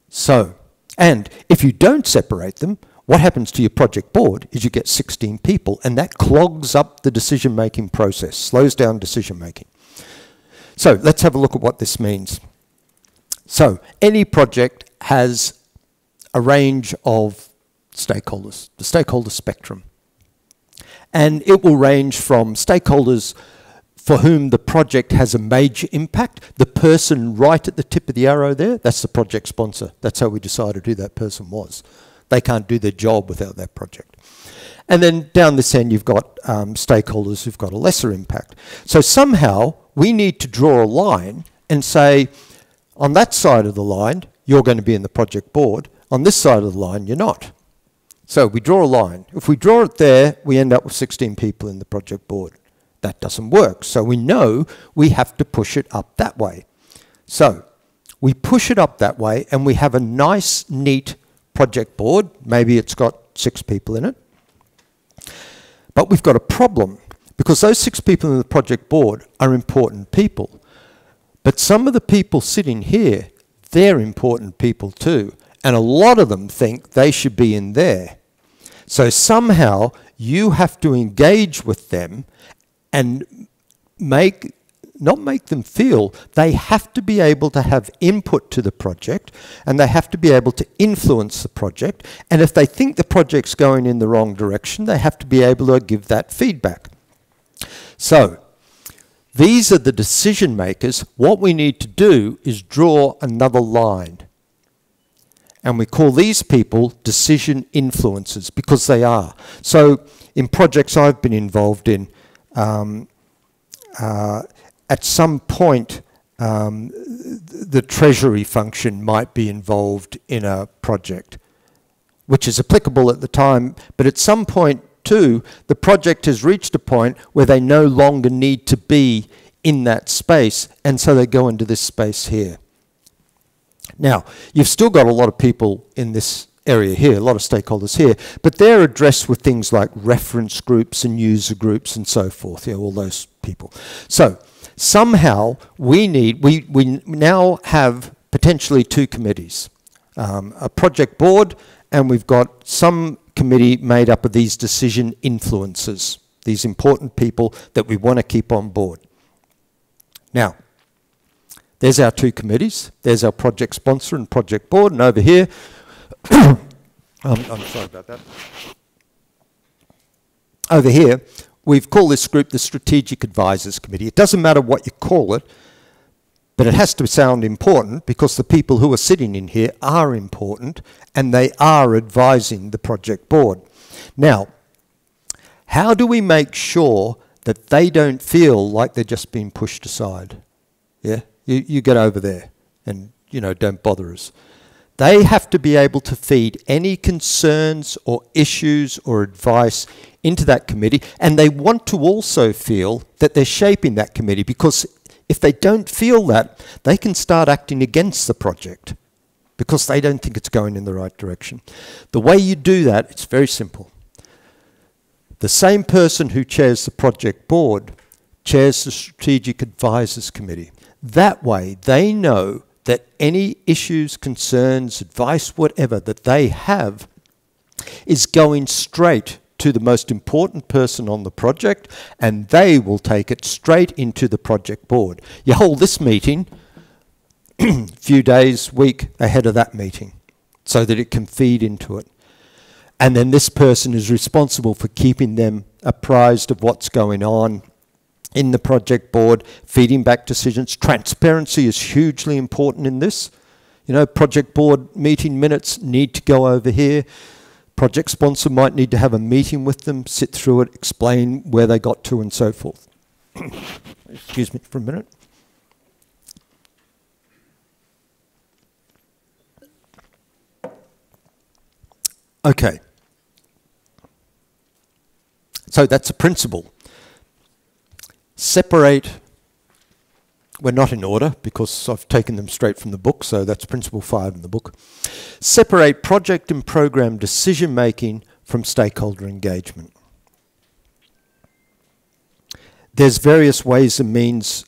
So, and if you don't separate them, what happens to your project board is you get 16 people, and that clogs up the decision-making process, slows down decision-making. So, let's have a look at what this means. So, any project has a range of stakeholders, the stakeholder spectrum. And it will range from stakeholders for whom the project has a major impact. The person right at the tip of the arrow there, that's the project sponsor. That's how we decided who that person was. They can't do their job without that project. And then down this end, you've got stakeholders who've got a lesser impact. So somehow we need to draw a line and say, on that side of the line, you're going to be in the project board. On this side of the line, you're not. So we draw a line. If we draw it there, we end up with 16 people in the project board. That doesn't work. So we know we have to push it up that way. So we push it up that way and we have a nice, neat project board. Maybe it's got 6 people in it. But we've got a problem because those 6 people in the project board are important people. But some of the people sitting here, they're important people too. And a lot of them think they should be in there. So somehow you have to engage with them and not make them feel they have to be able to have input to the project and they have to be able to influence the project. And if they think the project's going in the wrong direction, they have to be able to give that feedback. So these are the decision makers. What we need to do is draw another line. And we call these people decision influencers because they are. So in projects I've been involved in, at some point, the treasury function might be involved in a project, which is applicable at the time, but at some point too, the project has reached a point where they no longer need to be in that space, and so they go into this space here. Now, you've still got a lot of people in this area here, a lot of stakeholders here, but they're addressed with things like reference groups and user groups and so forth, all those people. So somehow we now have potentially 2 committees, a project board, and we've got some committee made up of these decision influencers, these important people that we want to keep on board. Now, there's our 2 committees. There's our project sponsor and project board. And over here, I'm sorry about that. Over here, we've called this group the Strategic Advisors Committee. It doesn't matter what you call it, but it has to sound important because the people who are sitting in here are important and they are advising the project board. Now, how do we make sure that they don't feel like they're just being pushed aside? Yeah? You get over there and, don't bother us. They have to be able to feed any concerns or issues or advice into that committee, and they want to also feel that they're shaping that committee, because if they don't feel that, they can start acting against the project because they don't think it's going in the right direction. The way you do that, it's very simple. The same person who chairs the project board chairs the Strategic Advisors Committee. That way, they know that any issues, concerns, advice, whatever that they have is going straight to the most important person on the project, and they will take it straight into the project board. You hold this meeting a few days, week ahead of that meeting so that it can feed into it. And then this person is responsible for keeping them apprised of what's going on in the project board, feeding back decisions. Transparency is hugely important in this. Project board meeting minutes need to go over here. Project sponsor might need to have a meeting with them, sit through it, explain where they got to and so forth. Excuse me for a minute. Okay. So that's a principle. Separate, we're not in order because I've taken them straight from the book, so that's principle 5 in the book. Separate project and program decision making from stakeholder engagement. There's various ways and means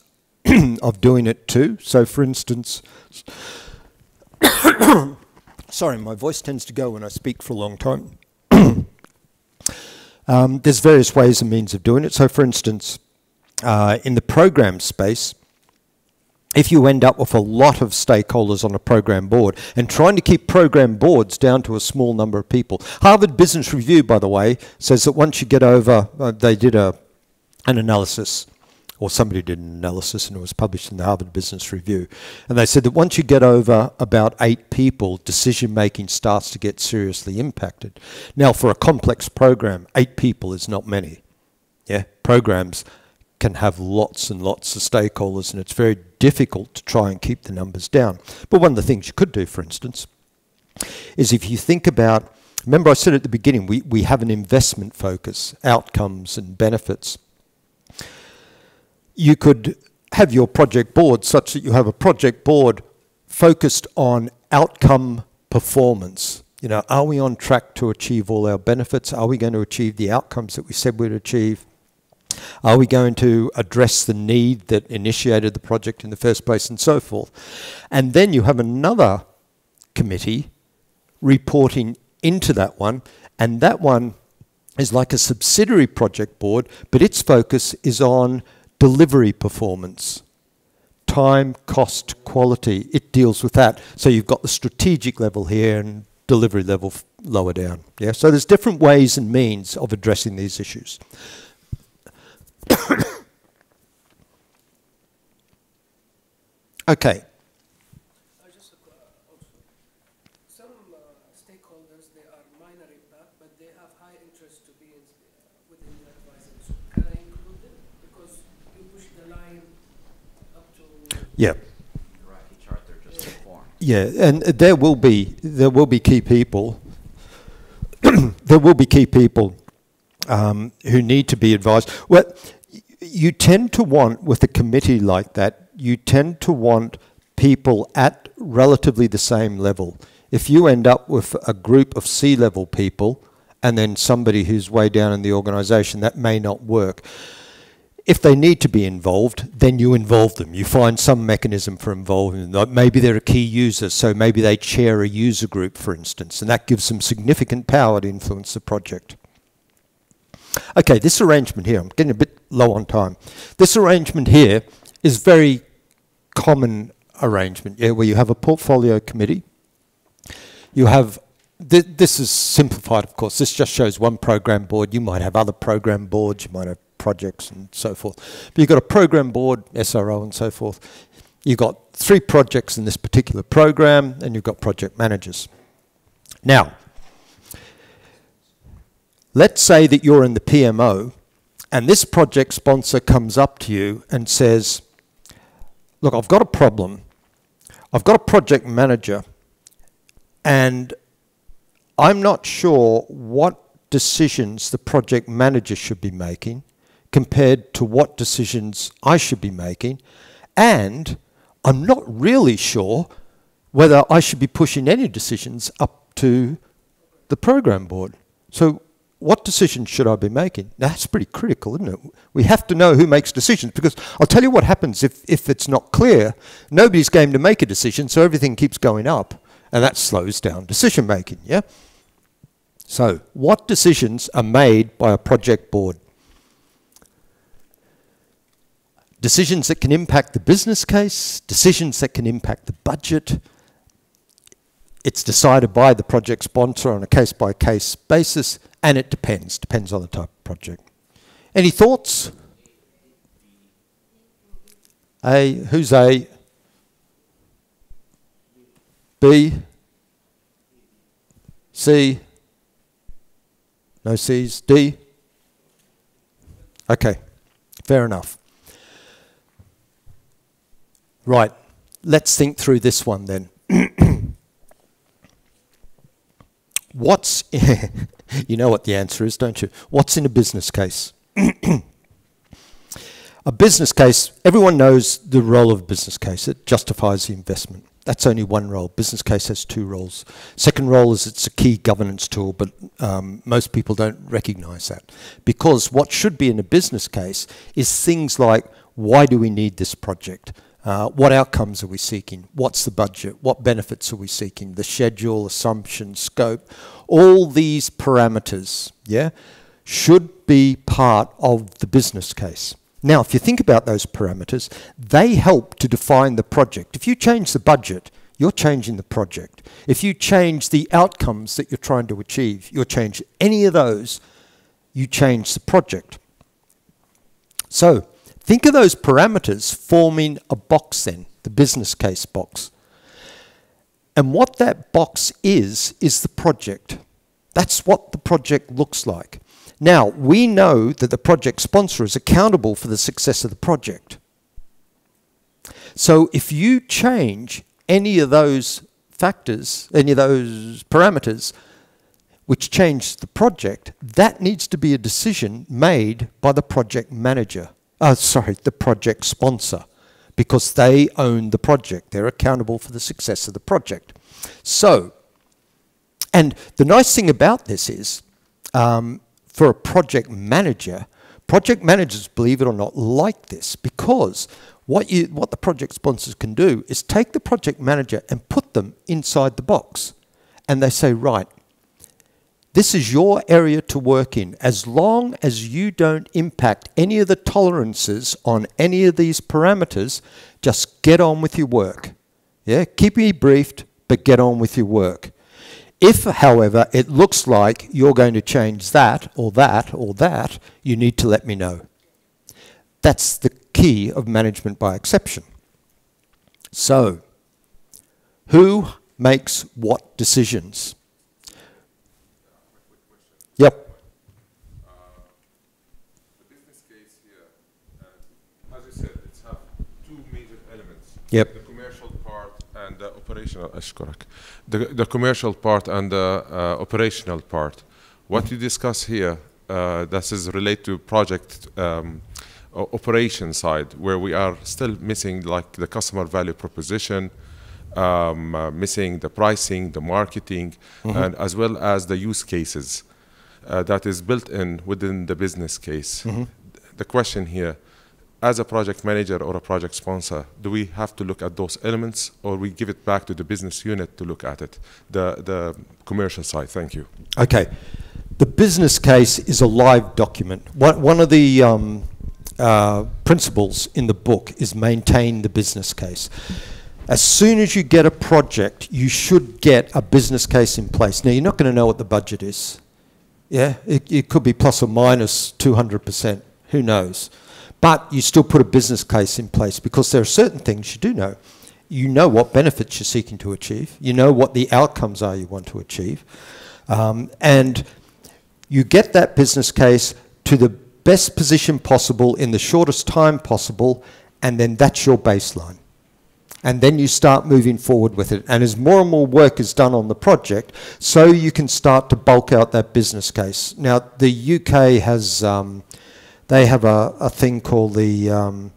of doing it too. So for instance, sorry, my voice tends to go when I speak for a long time. There's various ways and means of doing it. So for instance, in the program space, if you end up with a lot of stakeholders on a program board and trying to keep program boards down to a small number of people. Harvard Business Review, by the way, says that once you get over, they did an analysis, or somebody did an analysis, and it was published in the Harvard Business Review. And they said that once you get over about 8 people, decision-making starts to get seriously impacted. Now, for a complex program, 8 people is not many. Yeah, programs can have lots and lots of stakeholders, and it's very difficult to try and keep the numbers down. But one of the things you could do, for instance, is if you think about, remember I said at the beginning, we have an investment focus, outcomes and benefits. You could have your project board such that you have a project board focused on outcome performance. You know, are we on track to achieve all our benefits? Are we going to achieve the outcomes that we said we'd achieve? Are we going to address the need that initiated the project in the first place, and so forth? And then you have another committee reporting into that one, and that one is like a subsidiary project board, but its focus is on delivery performance. Time, cost, quality, it deals with that. So you've got the strategic level here and delivery level lower down. Yeah? So there's different ways and means of addressing these issues. Okay. Some stakeholders, they are minor impact, but they have high interest to be within the advisory. So can I include them? Because you push the line up to... Yeah. The Iraqi chart, they're just informed. Yeah, and there will be key people. There will be key people who need to be advised. Well, you tend to want, with a committee like that, you tend to want people at relatively the same level. If you end up with a group of C-level people and then somebody who's way down in the organisation, that may not work. If they need to be involved, then you involve them. You find some mechanism for involving them. Maybe they're a key user, so maybe they chair a user group, for instance, and that gives them significant power to influence the project. Okay, this arrangement here, I'm getting a bit low on time. This arrangement here is very common arrangement, yeah, where you have a portfolio committee. You have, this is simplified, of course. This just shows one program board. You might have other program boards. You might have projects and so forth. But you've got a program board, SRO and so forth. You've got 3 projects in this particular program, and you've got project managers. Now, let's say that you're in the PMO, and this project sponsor comes up to you and says, look, I've got a problem. I've got a project manager, and I'm not sure what decisions the project manager should be making compared to what decisions I should be making, and I'm not really sure whether I should be pushing any decisions up to the program board. So what decisions should I be making? Now, that's pretty critical, isn't it? We have to know who makes decisions, because I'll tell you what happens if it's not clear. Nobody's game to make a decision, so everything keeps going up, and that slows down decision making, yeah? So, what decisions are made by a project board? Decisions that can impact the business case, decisions that can impact the budget. It's decided by the project sponsor on a case-by-case basis, and it depends on the type of project. Any thoughts? A, who's A? B? C? No C's? D? Okay, fair enough. Right, let's think through this one then. What's, you know what the answer is, don't you? What's in a business case? A business case, everyone knows the role of a business case. It justifies the investment. That's only one role. Business case has 2 roles. Second role is it's a key governance tool, but most people don't recognize that. Because what should be in a business case is things like, why do we need this project? What outcomes are we seeking? What's the budget? What benefits are we seeking? The schedule, assumption, scope, all these parameters, yeah, should be part of the business case. Now, if you think about those parameters, they help to define the project. If you change the budget, you're changing the project. If you change the outcomes that you're trying to achieve, you're changing any of those, you change the project. So, think of those parameters forming a box then, the business case box. And what that box is the project. That's what the project looks like. Now, we know that the project sponsor is accountable for the success of the project. So if you change any of those factors, any of those parameters, which change the project, that needs to be a decision made by the project manager. The project sponsor, because they own the project. They're accountable for the success of the project. So, and the nice thing about this is, for a project manager, project managers, believe it or not, like this, because what the project sponsors can do is take the project manager and put them inside the box. And they say, right, this is your area to work in. As long as you don't impact any of the tolerances on any of these parameters, just get on with your work. Yeah, keep me briefed, but get on with your work. If, however, it looks like you're going to change that, or that, or that, you need to let me know. That's the key of management by exception. So, who makes what decisions? Yep. The business case here, as you said, it's have two major elements. Yep. The commercial part and the operational. The commercial part and the operational part. What you discuss here, this is related to project operation side, where we are still missing like the customer value proposition, missing the pricing, the marketing, and as well as the use cases that is built in within the business case. The question here, as a project manager or a project sponsor, do we have to look at those elements, or we give it back to the business unit to look at it, the commercial side? Thank you. Okay. The business case is a live document. One of the principles in the book is maintain the business case. As soon as you get a project, you should get a business case in place. Now, you're not going to know what the budget is. Yeah, it could be plus or minus 200%. Who knows? But you still put a business case in place, because there are certain things you do know. You know what benefits you're seeking to achieve. You know what the outcomes are you want to achieve. And you get that business case to the best position possible in the shortest time possible, and then that's your baseline. And then you start moving forward with it. And as more and more work is done on the project, so you can start to bulk out that business case. Now, the UK has, they have a thing called the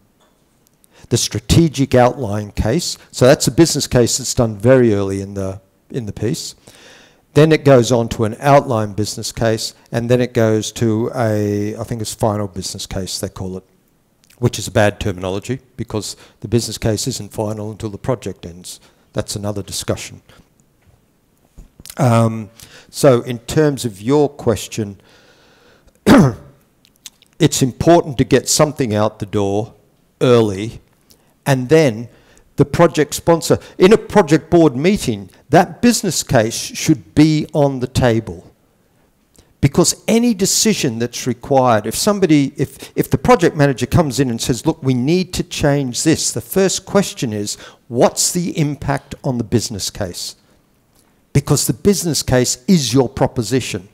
strategic outline case. So that's a business case that's done very early in the piece. Then it goes on to an outline business case, and then it goes to I think it's final business case, they call it, which is a bad terminology, because the business case isn't final until the project ends. That's another discussion. So in terms of your question, it's important to get something out the door early, and then the project sponsor, in a project board meeting, that business case should be on the table. Because any decision that's required, if the project manager comes in and says, look, we need to change this, the first question is, what's the impact on the business case? Because the business case is your proposition.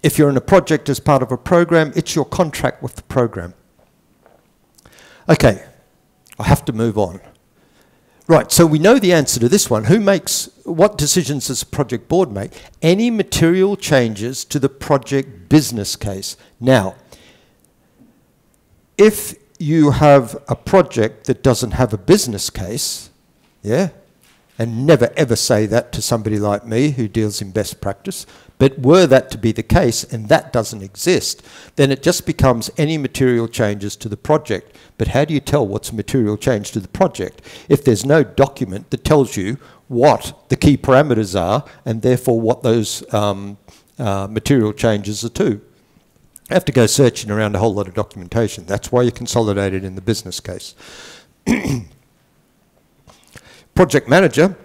If you're in a project as part of a program, it's your contract with the program. Okay, I have to move on. Right, so we know the answer to this one. What decisions does the project board make? Any material changes to the project business case. Now, if you have a project that doesn't have a business case, yeah, and never ever say that to somebody like me who deals in best practice, but were that to be the case and that doesn't exist, then it just becomes any material changes to the project. But how do you tell what's a material change to the project if there's no document that tells you what the key parameters are and therefore what those material changes are to? have to go searching around a whole lot of documentation. That's why you consolidate it in the business case. Project manager,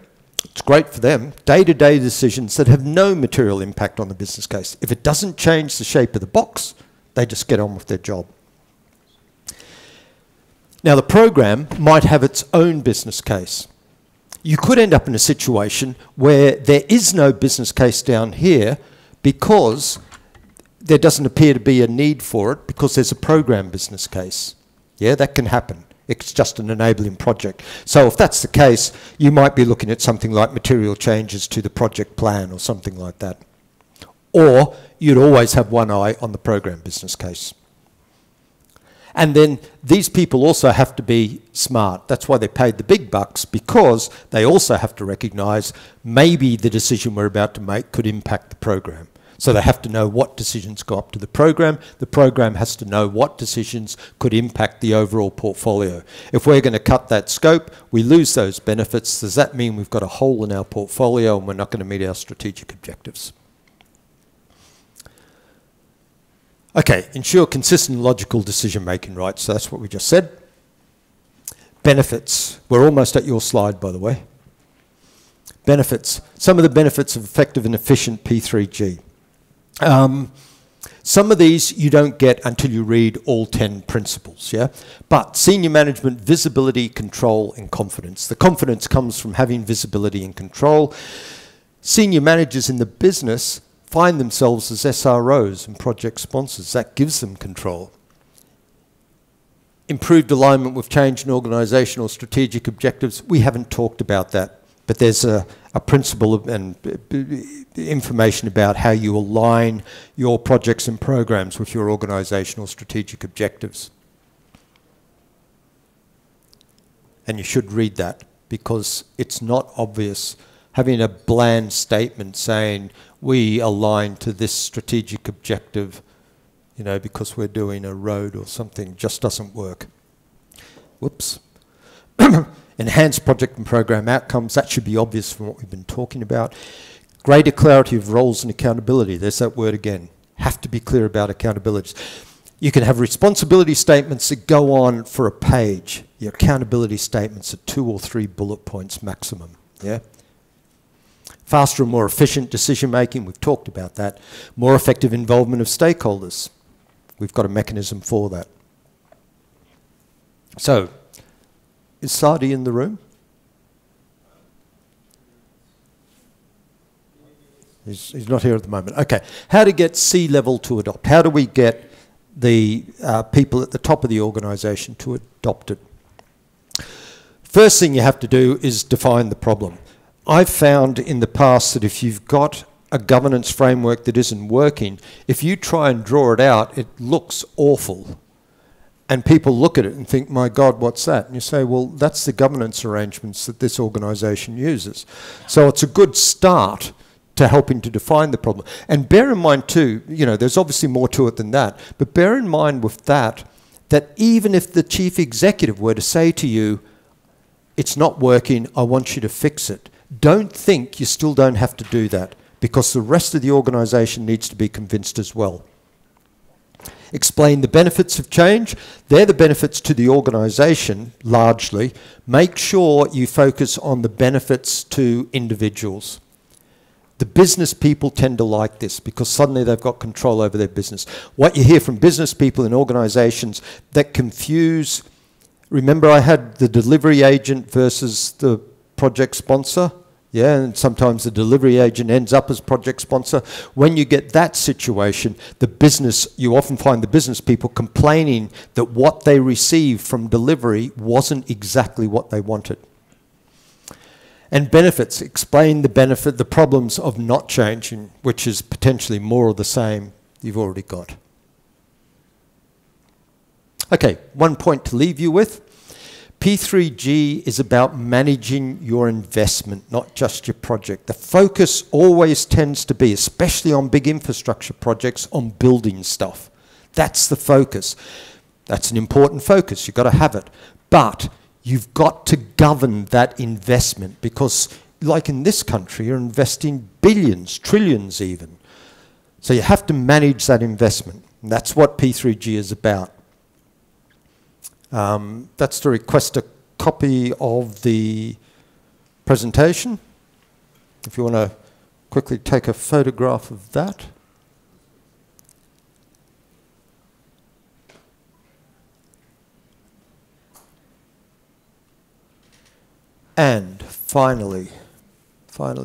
it's great for them, day-to-day decisions that have no material impact on the business case. If it doesn't change the shape of the box, they just get on with their job. Now, the program might have its own business case. You could end up in a situation where there is no business case down here because there doesn't appear to be a need for it because there's a program business case. Yeah, that can happen. It's just an enabling project. So if that's the case, you might be looking at something like material changes to the project plan or something like that. Or you'd always have one eye on the program business case. And then these people also have to be smart. That's why they paid the big bucks, because they also have to recognize maybe the decision we're about to make could impact the program. So they have to know what decisions go up to the program. The program has to know what decisions could impact the overall portfolio. If we're going to cut that scope, we lose those benefits. Does that mean we've got a hole in our portfolio and we're not going to meet our strategic objectives? Okay, ensure consistent logical decision making, right? So that's what we just said. Benefits. We're almost at your slide, by the way. Benefits. Some of the benefits of effective and efficient P3G. Some of these you don't get until you read all 10 principles, yeah? But senior management, visibility, control, and confidence. The confidence comes from having visibility and control. Senior managers in the business find themselves as SROs and project sponsors. That gives them control. Improved alignment with change in organisational strategic objectives. We haven't talked about that, but there's a principle and information about how you align your projects and programs with your organisational strategic objectives. And you should read that, because it's not obvious. Having a bland statement saying we align to this strategic objective, you know, because we're doing a road or something, just doesn't work. Whoops. Enhance project and program outcomes. That should be obvious from what we've been talking about. Greater clarity of roles and accountability. There's that word again. Have to be clear about accountabilities. You can have responsibility statements that go on for a page. Your accountability statements are 2 or 3 bullet points maximum. Yeah. Faster and more efficient decision making. We've talked about that. More effective involvement of stakeholders. We've got a mechanism for that. So, is Sadi in the room? He's not here at the moment. Okay. How to get C-level to adopt? How do we get the people at the top of the organisation to adopt it? First thing you have to do is define the problem. I've found in the past that if you've got a governance framework that isn't working, if you try and draw it out, it looks awful. And people look at it and think, my God, what's that? And you say, well, that's the governance arrangements that this organisation uses. So it's a good start to helping to define the problem. And bear in mind too, you know, there's obviously more to it than that, but bear in mind with that, that even if the chief executive were to say to you, it's not working, I want you to fix it, don't think you still don't have to do that, because the rest of the organisation needs to be convinced as well. Explain the benefits of change. They're the benefits to the organisation, largely. Make sure you focus on the benefits to individuals. The business people tend to like this because suddenly they've got control over their business. What you hear from business people in organisations that confuse, remember I had the delivery agent versus the project sponsor? Yeah, and sometimes the delivery agent ends up as project sponsor. When you get that situation, the business, you often find the business people complaining that what they received from delivery wasn't exactly what they wanted. And benefits, explain the benefit, the problems of not changing, which is potentially more of the same you've already got. Okay, one point to leave you with. P3G is about managing your investment, not just your project. The focus always tends to be, especially on big infrastructure projects, on building stuff. That's the focus. That's an important focus. You've got to have it. But you've got to govern that investment because, like in this country, you're investing billions, trillions even. So you have to manage that investment. And that's what P3G is about. That's to request a copy of the presentation. If you want to quickly take a photograph of that. And finally, thank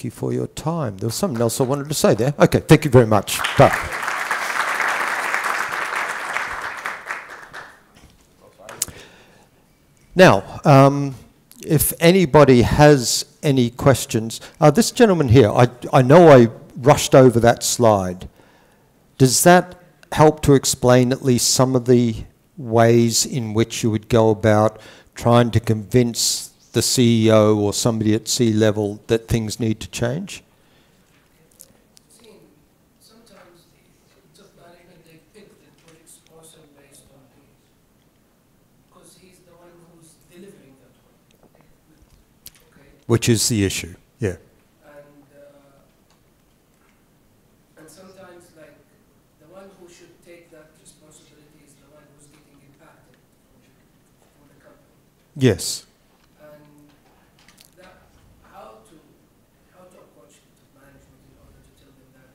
you for your time. There was something else I wanted to say there. Okay, thank you very much. Bye. Now, if anybody has any questions, this gentleman here, I know I rushed over that slide. Does that help to explain at least some of the ways in which you would go about trying to convince the CEO or somebody at C-level that things need to change? Sometimes the top management, they pick the project sponsor based on his, because he's the one who's delivering that one. Okay. Which is the issue, yeah. And sometimes, like, the one who should take that responsibility is the one who's getting impacted from the company. Yes. And that, how to approach the management in order to tell them that.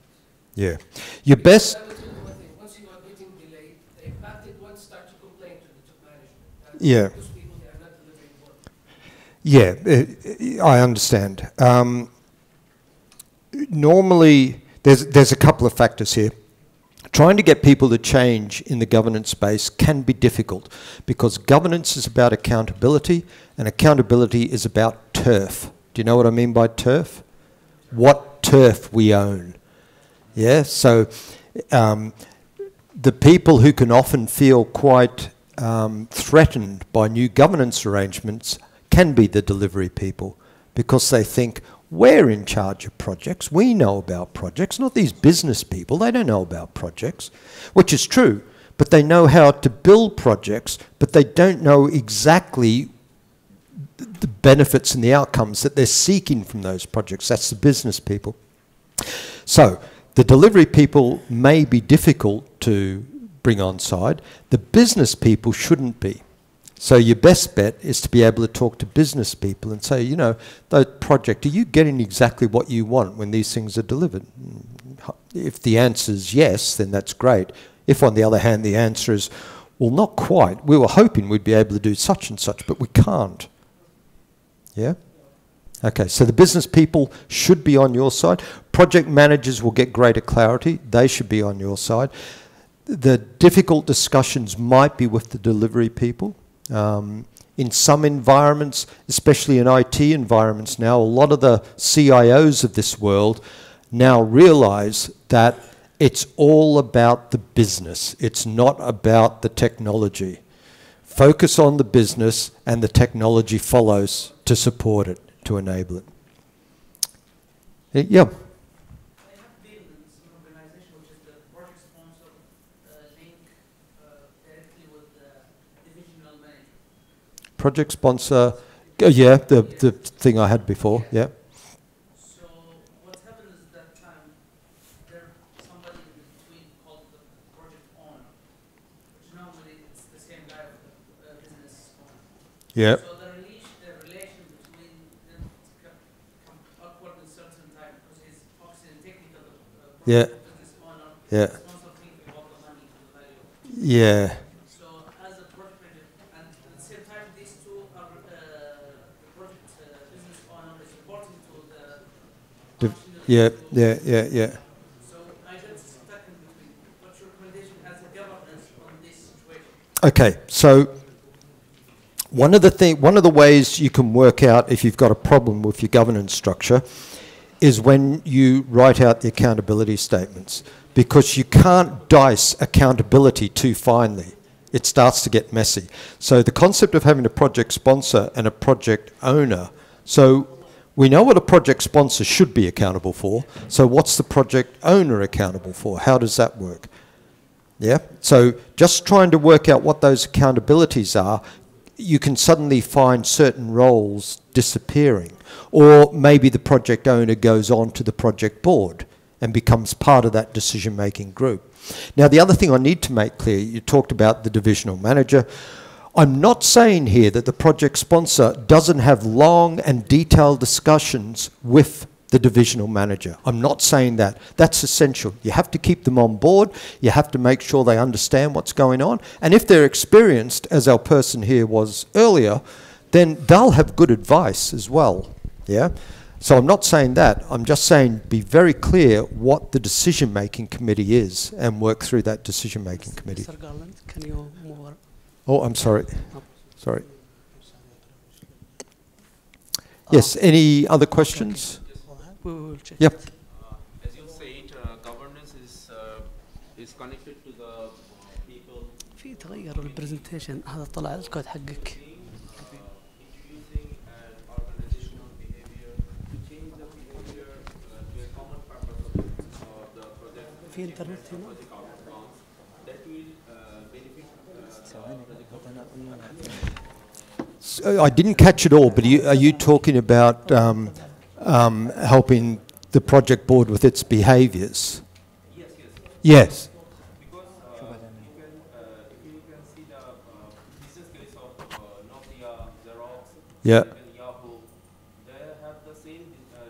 Yeah. Your best... I will tell you one thing, once you are getting delayed, the impacted ones start to complain to the top management. And Yeah. those people, they are not delivering work. Yeah, I understand. Normally, there's a couple of factors here. Trying to get people to change in the governance space can be difficult because governance is about accountability and accountability is about turf. Do you know what I mean by turf? What turf we own. Yeah, so the people who can often feel quite threatened by new governance arrangements can be the delivery people because they think, we're in charge of projects, we know about projects, not these business people, they don't know about projects, which is true, but they know how to build projects, but they don't know exactly the benefits and the outcomes that they're seeking from those projects. That's the business people. So the delivery people may be difficult to bring on side, the business people shouldn't be. So your best bet is to be able to talk to business people and say, you know, that project, are you getting exactly what you want when these things are delivered? If the answer is yes, then that's great. If, on the other hand, the answer is, well, not quite. We were hoping we'd be able to do such and such, but we can't. Yeah? Okay, so the business people should be on your side. Project managers will get greater clarity. They should be on your side. The difficult discussions might be with the delivery people. In some environments, especially in IT environments now, a lot of the CIOs of this world now realize that it's all about the business. It's not about the technology. Focus on the business and the technology follows to support it, to enable it. Yeah. Project sponsor, yeah, the thing I had before, yeah. So what happens is that time there's somebody in between called the project owner, which normally it's the same guy with the business owner. Yeah. So the relation between them becomes awkward in certain time because he's focusing on technical Yeah. business owner. Yeah. The sponsor thinking about the money and the value. Yeah. Yeah. So I got stuck in between. What's your recommendation as a governance on this situation? Okay, so one of the ways you can work out if you've got a problem with your governance structure is when you write out the accountability statements, because you can't dice accountability too finely. It starts to get messy. So the concept of having a project sponsor and a project owner, so we know what a project sponsor should be accountable for, so what's the project owner accountable for? How does that work? Yeah, so just trying to work out what those accountabilities are, you can suddenly find certain roles disappearing. Or maybe the project owner goes on to the project board and becomes part of that decision-making group. Now, the other thing I need to make clear, you talked about the divisional manager. I'm not saying here that the project sponsor doesn't have long and detailed discussions with the divisional manager. I'm not saying that. That's essential. You have to keep them on board. You have to make sure they understand what's going on. And if they're experienced, as our person here was earlier, then they'll have good advice as well. Yeah? So I'm not saying that. I'm just saying be very clear what the decision-making committee is and work through that decision-making committee. Mr. Garland, can you move on? Oh, I'm sorry. Sorry. Yes, any other questions? We will check. Yep. As you said, governance is connected to the people. في تغير البرزنتيشن هذا طلع الكود حقك. Introducing an organizational behavior to change the behavior to a common purpose of the project. في انترنت هنا. Project outcomes that will benefit So I didn't catch it all, but are you talking about helping the project board with its behaviors? Yes. Because if you can see the business case of Nokia, Xerox, Yeah. even Yahoo, they have the same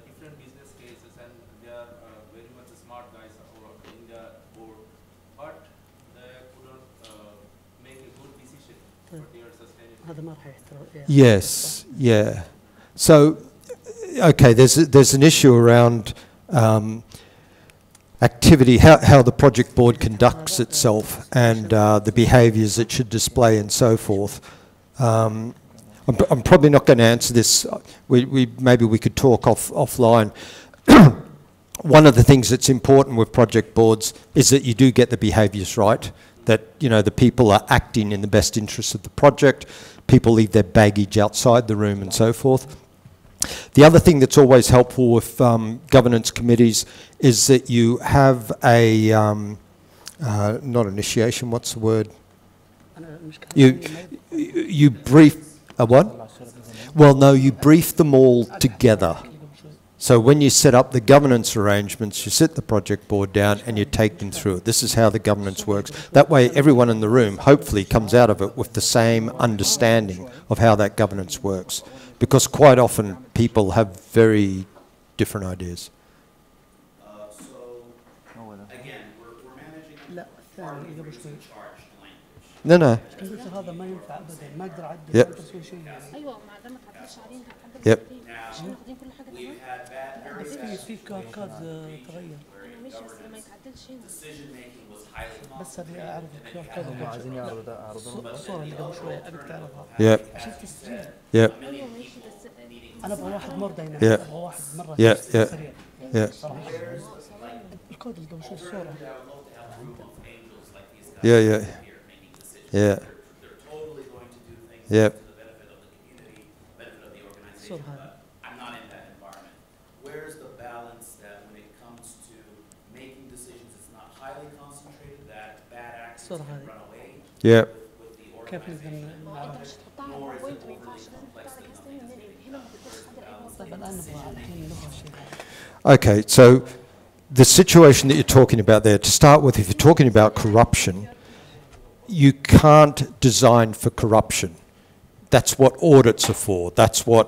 different business cases, and they are very much smart guys in the board, but they couldn't make a good decision for their sustainability. هذا ما راح يحترم. Yes. Yeah. So, okay, there's an issue around activity, how the project board conducts itself, and the behaviours it should display, and so forth. I'm probably not going to answer this. Maybe we could talk offline. One of the things that's important with project boards is that you do get the behaviours right. That the people are acting in the best interests of the project. People leave their baggage outside the room, and so forth. The other thing that's always helpful with governance committees is that you have a, not initiation, what's the word? You brief, a what? Well, no, you brief them all together. So when you set up the governance arrangements, you sit the project board down and you take them through it. This is how the governance works. That way everyone in the room hopefully comes out of it with the same understanding of how that governance works. Because quite often people have very different ideas. So, again, we're managing لا الثاني قبل شوي. charged language. No, no. الكمبيوتر هذا ما ينفع ابدا ما اقدر اعدل Yep. ما اقدر اسوي شيء يعني. ايوه مع ده ما تعدلش عليها Yep. عشان واخدين كل حاجه We've تمام had bad, very بس bad في كود تغير. انا ماشي بس ما يتعدلش هنا decision making was highly بس ابي اعرف الكيو ار كود عايزين يعرضوا ده عرضوا الصورة اللي قبل شوي ابيك تعرفها. Yep. عشان تسجيل. Yep. ايوه ماشي بس انا ابغى واحد مور دايناميك. Yeah. ابغى واحد مرة Yeah, yeah. سريع. Yeah. صراحة. الكود اللي قبل شوي الصورة. Yeah, yeah. Yeah. they're totally going to do things Yep. to the benefit of the community, benefit of the organization. الصورة هذه. I'm not in that environment. Where's the balance that when it comes to making decisions, it's not highly concentrated, that bad actors صورة can هذه. run away Yep. with the كيف نقدر organization? ما نعرف؟ تقدرش تحطها على بوينت ما ينفعش لازم تحطها على جهاز تاني هنا ما تقدرش تحدد اي طيب موضوع الان نبغى الحين نبغى شيء. Okay, so the situation that you're talking about there, to start with, if you're talking about corruption, you can't design for corruption. That's what audits are for. That's what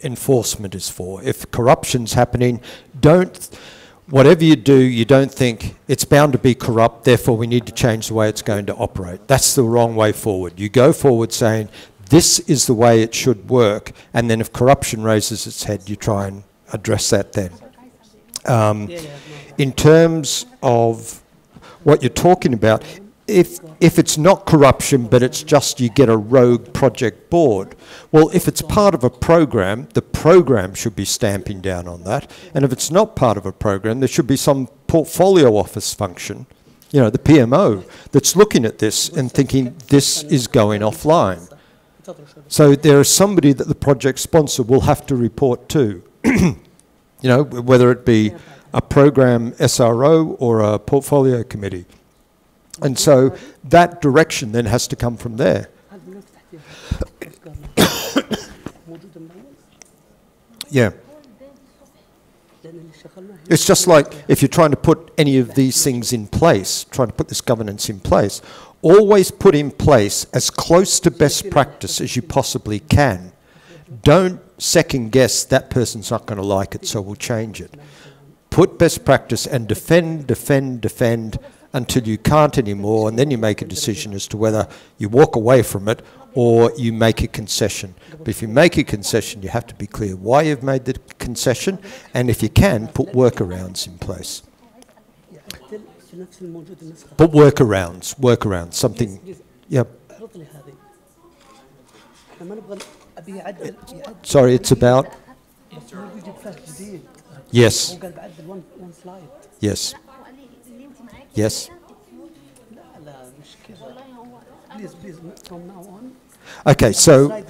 enforcement is for. If corruption's happening, whatever you do, you don't think it's bound to be corrupt, therefore we need to change the way it's going to operate. That's the wrong way forward. You go forward saying, this is the way it should work, and then if corruption raises its head, you try and address that then. In terms of what you're talking about, if it's not corruption, but it's just you get a rogue project board, well, if it's part of a program, the program should be stamping down on that. And if it's not part of a program, there should be some portfolio office function, the PMO, that's looking at this and thinking this is going offline. So there is somebody that the project sponsor will have to report to, whether it be a program SRO or a portfolio committee. And so that direction then has to come from there. Yeah. It's just like if you're trying to put any of these things in place, trying to put this governance in place, always put in place as close to best practice as you possibly can. Don't second guess that person's not going to like it, so we'll change it. Put best practice and defend, defend, defend until you can't anymore, and then you make a decision as to whether you walk away from it or you make a concession. But if you make a concession, you have to be clear why you've made the concession, and if you can, put workarounds in place. But workarounds, something, yeah. Sorry, it's about? Yes. Yes. Yes. Okay, so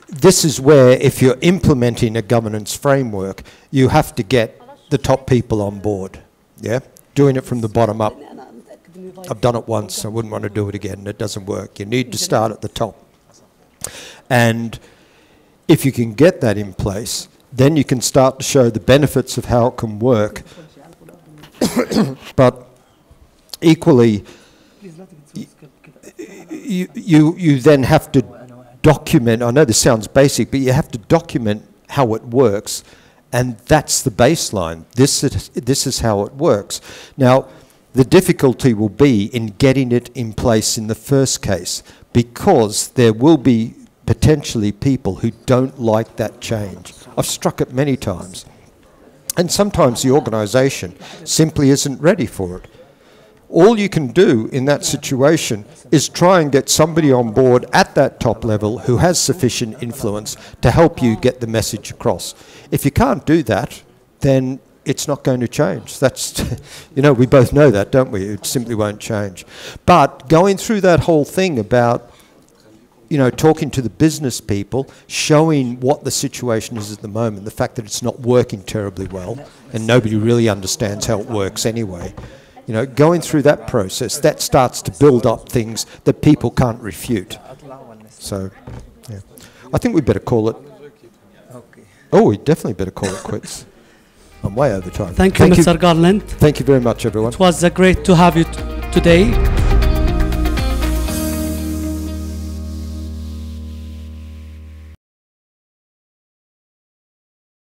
this is where if you're implementing a governance framework, you have to get the top people on board, yeah? Doing it from the bottom up. I've done it once, I wouldn't want to do it again, it doesn't work. You need to start at the top. And if you can get that in place, then you can start to show the benefits of how it can work. But equally, you then have to document, I know this sounds basic, but you have to document how it works, and that's the baseline. This is how it works. Now, the difficulty will be in getting it in place in the first case, because there will be potentially people who don't like that change. I've struck it many times. And sometimes the organisation simply isn't ready for it. All you can do in that situation is try and get somebody on board at that top level who has sufficient influence to help you get the message across. If you can't do that, then it's not going to change. That's, you know, we both know that, don't we? It simply won't change. But going through that whole thing about, you know, talking to the business people, showing what the situation is at the moment, the fact that it's not working terribly well, and nobody really understands how it works anyway. You know, going through that process, that starts to build up things that people can't refute. So, yeah. I think we better call it. Oh, we definitely better call it quits. I'm way over time. Thank you, Mr. Garland. Thank you very much, everyone. It was great to have you today.